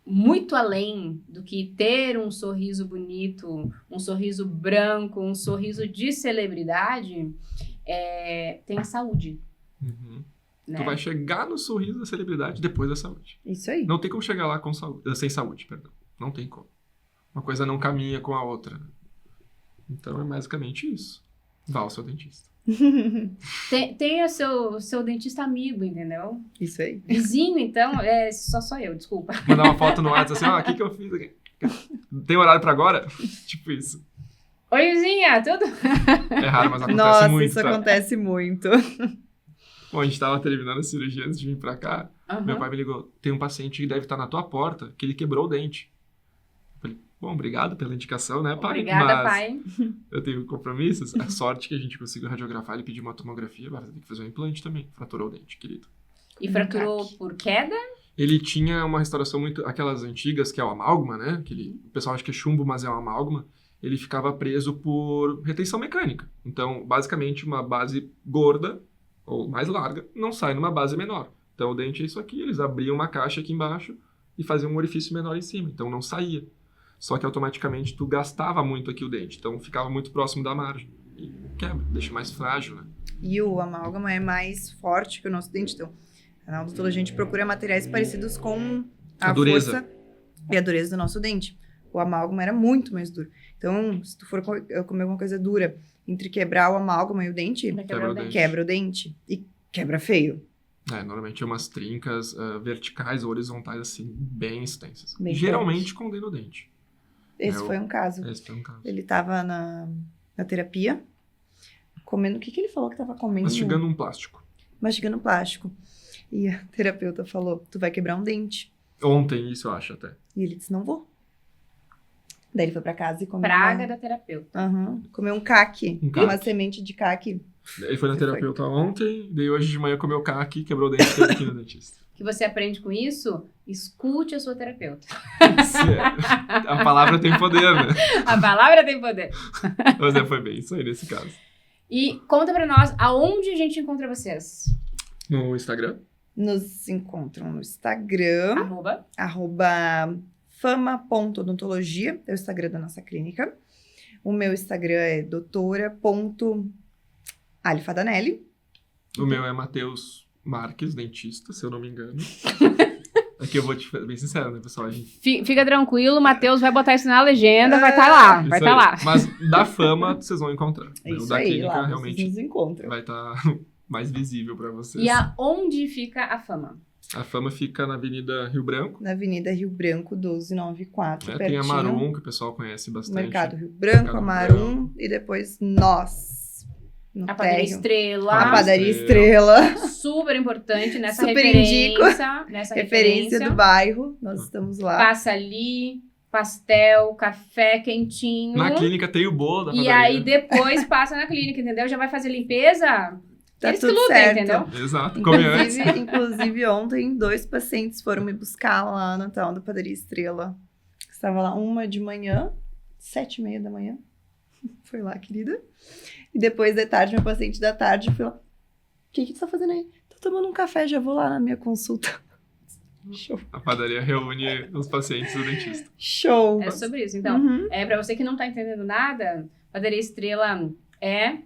muito além do que ter um sorriso bonito, um sorriso branco, um sorriso de celebridade, tem a saúde. Uhum. Né? Tu vai chegar no sorriso da celebridade depois da saúde. Isso aí. Não tem como chegar lá com sem saúde, perdão. Não tem como. Uma coisa não caminha com a outra. Então é basicamente isso. Vá ao seu dentista. Tenha seu dentista amigo, entendeu? Isso aí. Vizinho, então, só eu, desculpa. Mandar uma foto no WhatsApp assim, o que eu fiz aqui? Tem horário pra agora? Tipo isso. Oi, vizinha, tudo? É raro, mas acontece Nossa, muito, isso tá? acontece muito. Bom, a gente tava terminando a cirurgia antes de vir pra cá. Uhum. Meu pai me ligou, tem um paciente que deve estar na tua porta, que ele quebrou o dente. Eu falei, bom, obrigado pela indicação, né, pai? Obrigada, Mas pai. eu tenho compromissos. A sorte que a gente conseguiu radiografar, ele pediu uma tomografia, vai ter que fazer um implante também. Fraturou o dente, querido. E fraturou por queda? Ele tinha uma restauração muito... Aquelas antigas, que é o amálgama, né? O pessoal acha que é chumbo, mas é um amálgama. Ele ficava preso por retenção mecânica. Então, basicamente, uma base gorda, ou mais larga, não sai numa base menor. Então, o dente é isso aqui. Eles abriam uma caixa aqui embaixo e faziam um orifício menor em cima. Então, não saía. Só que, automaticamente, tu gastava muito aqui o dente. Então, ficava muito próximo da margem. E quebra, deixa mais frágil, né? E o amálgama é mais forte que o nosso dente. Então, na odontologia, a gente procura materiais parecidos com A dureza. força e a dureza do nosso dente. O amálgama era muito mais duro. Então, se tu for comer alguma coisa dura, entre quebrar o amálgama e o dente, Vai quebrar o dente. quebra o dente. E quebra feio. Normalmente é umas trincas verticais ou horizontais, assim, bem extensas. Bem Geralmente condena o dente. Esse foi um caso. Esse foi um caso. Ele tava na terapia, comendo... O que ele falou que tava comendo? Mastigando um plástico. Mastigando plástico. E a terapeuta falou, tu vai quebrar um dente. Ontem, isso eu acho até. E ele disse, não vou. Daí ele foi pra casa e comeu Praga da terapeuta. comeu um caqui, Um caqui. uma semente de caqui. Ele foi na Você terapeuta ontem, daí hoje de manhã comeu caqui, quebrou o dente, teve que ir no dentista. O que você aprende com isso? Escute a sua terapeuta. A palavra tem poder, né? A palavra tem poder. Mas foi bem isso aí nesse caso. E conta pra nós, aonde a gente encontra vocês? No Instagram, Nos encontram no Instagram, @fama.odontologia, é o Instagram da nossa clínica. O meu Instagram é doutora.alifadanelli. o meu é Matheus Marques, dentista, se eu não me engano. Aqui eu vou te ser bem sincero, né, pessoal? A gente... Fica tranquilo, o Matheus vai botar isso na legenda, vai estar lá, vai Isso estar aí. lá. Mas da fama, vocês vão encontrar. Né? É O isso da aí, clínica lá realmente vocês nos encontram. vai estar mais visível pra vocês. E aonde fica a fama? A fama fica na Avenida Rio Branco. Na Avenida Rio Branco, 1294, Né? pertinho. Tem a Marum, que o pessoal conhece bastante. Mercado Rio Branco, Mercado a Rio Marum e depois nós. No A Padaria térreo. Estrela. A Padaria Estrela. Estrela, Super importante nessa Super referência. Nessa referência do bairro. Nós estamos lá. Passa ali, pastel, café quentinho. Na clínica tem o bolo da E padaria. aí depois passa na clínica, entendeu? Já vai fazer limpeza. Tá Eles que tudo lutem, certo. entendeu? Exato, come antes. Inclusive, ontem, 2 pacientes foram me buscar lá na tal da Padaria Estrela. Estava lá uma de manhã, 7h30 da manhã. Foi lá, querida. E depois da tarde, meu paciente da tarde, foi lá. O que tu tá fazendo aí? Tô tomando um café, já vou lá na minha consulta. Show. A padaria reúne os pacientes do dentista. Show. É sobre isso. Então, Uhum. pra você que não tá entendendo nada, Padaria Estrela é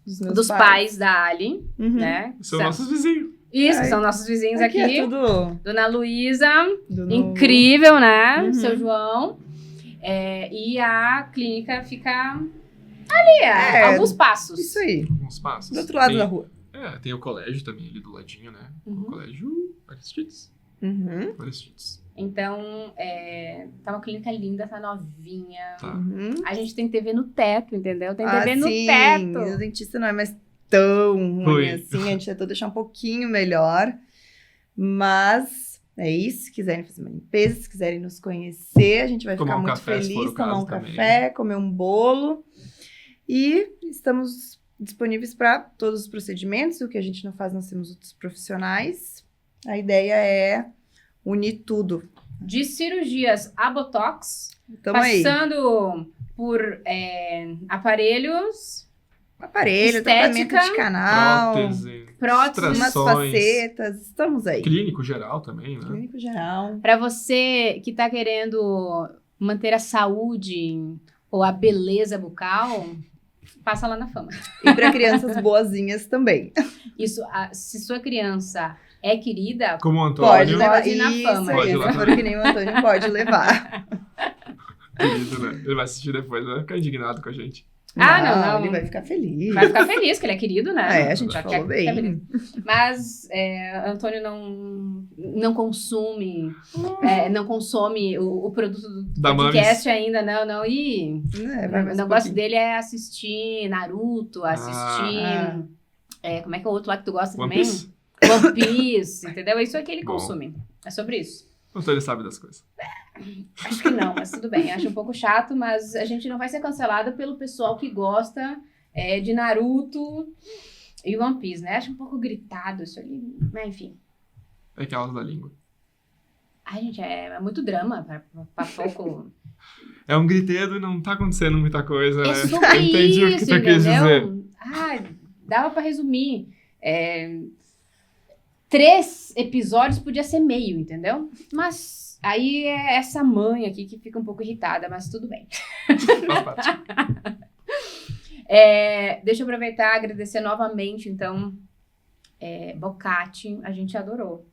Os meus dos pais da Ali, Uhum. né? São nossos vizinhos. Isso, Ai. são nossos vizinhos aqui. É tudo Dona Luísa, do novo. incrível, né? Uhum. Seu João. E a clínica fica ali, a alguns passos. Isso aí. Uns passos. Do outro lado tem, da rua. tem o colégio também ali do ladinho, né? Uhum. O colégio Aristides. Uhum. Aristides. Então, tá uma clínica linda, tá novinha. Tá. Uhum. A gente tem TV no teto, entendeu? Tem TV no sim. teto. O dentista não é mais tão ruim Ruim. assim. A gente tentou deixar um pouquinho melhor. Mas é isso. Se quiserem fazer uma limpeza, se quiserem nos conhecer, a gente vai Tomar ficar um muito café, se for feliz. o Tomar caso um também. café, comer um bolo. E estamos disponíveis para todos os procedimentos. O que a gente não faz, nós temos outros profissionais. A ideia é unir tudo. De cirurgias a botox, Tamo aí. passando por aparelhos, Aparelho, estética, tratamento de canal, próteses, umas extrações. facetas. Estamos aí. Clínico geral também, né? Clínico geral. para você que tá querendo manter a saúde ou a beleza bucal, passa lá na Fama. E para crianças boazinhas também. Isso, se sua criança é querida, Como o Pode Antônio, levar. Pode ir na Isso Fama. aí, Pode ir lá se for que nem o Antônio, pode levar. querido, né? Ele vai assistir depois, vai ficar indignado com a gente. não. Ele vai ficar feliz. vai ficar feliz, que ele é querido, né? É, a gente Já falou quer ficar bem. feliz. Mas Antônio não consome, não consome o produto do Da podcast ainda, não. E Vai mais o um negócio pouquinho. dele é assistir Naruto, assistir... como é que é o outro lá que tu gosta One também? Piece? One Piece, entendeu? É isso que ele Bom. consome. É sobre isso. O Antônio sabe das coisas. Acho que não, mas tudo bem. Acho um pouco chato, mas a gente não vai ser cancelado pelo pessoal que gosta de Naruto e One Piece, né? Acho um pouco gritado isso ali, mas enfim. É que é aulas da língua. Ai, gente, é muito drama pra pouco. É um griteiro e não tá acontecendo muita coisa, né? É sobre Entendi o que isso, tu quis dizer. entendeu? Dava pra resumir. 3 episódios podia ser meio, entendeu? Mas aí é essa mãe aqui que fica um pouco irritada, mas tudo bem. Faz parte. Deixa eu aproveitar e agradecer novamente, então, Bocati, a gente adorou.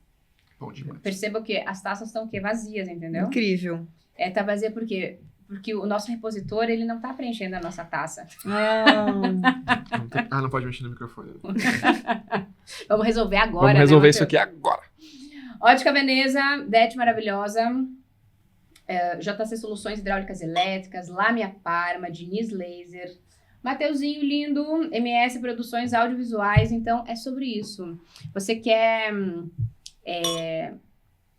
Bom demais. Perceba que as taças estão vazias, entendeu? Incrível. Tá vazia por quê? Porque o nosso repositor, ele não tá preenchendo a nossa taça. Não pode mexer no microfone. Vamos resolver agora, Vamos resolver né, isso aqui agora. Ótica Veneza, Dete Maravilhosa, JC Soluções Hidráulicas e Elétricas, Lamia Parma, Diniz Laser, Mateuzinho Lindo, MS Produções Audiovisuais. Então, é sobre isso. Você quer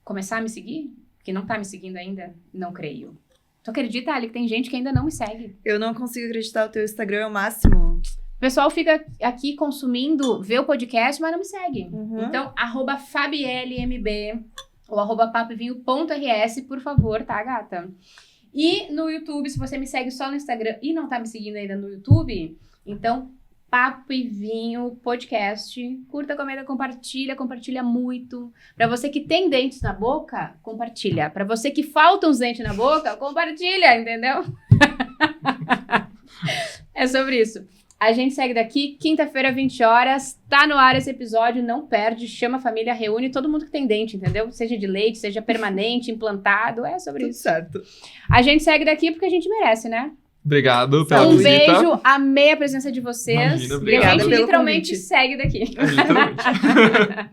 começar a me seguir? Porque não tá me seguindo ainda? Não creio. Tu acredita, Ali, que tem gente que ainda não me segue? Eu não consigo acreditar, o teu Instagram é o máximo. O pessoal fica aqui consumindo, vê o podcast, mas não me segue. Uhum. Então, @FabielleMB ou @papoevinho.rs, por favor, tá, gata? E no YouTube, se você me segue só no Instagram e não tá me seguindo ainda no YouTube, então, Papo e Vinho Podcast. Curta, comenta, compartilha muito. Pra você que tem dentes na boca, compartilha. Pra você que faltam os dentes na boca, compartilha, entendeu? É sobre isso. A gente segue daqui, quinta-feira, 20 horas. Tá no ar esse episódio, não perde. Chama a família, reúne todo mundo que tem dente, entendeu? Seja de leite, seja permanente, implantado. É sobre Tudo isso. certo. A gente segue daqui porque a gente merece, né? Obrigado pela Um visita. beijo, amei a presença de vocês. Imagina, E a obrigado gente pelo literalmente convite. segue daqui. Literalmente.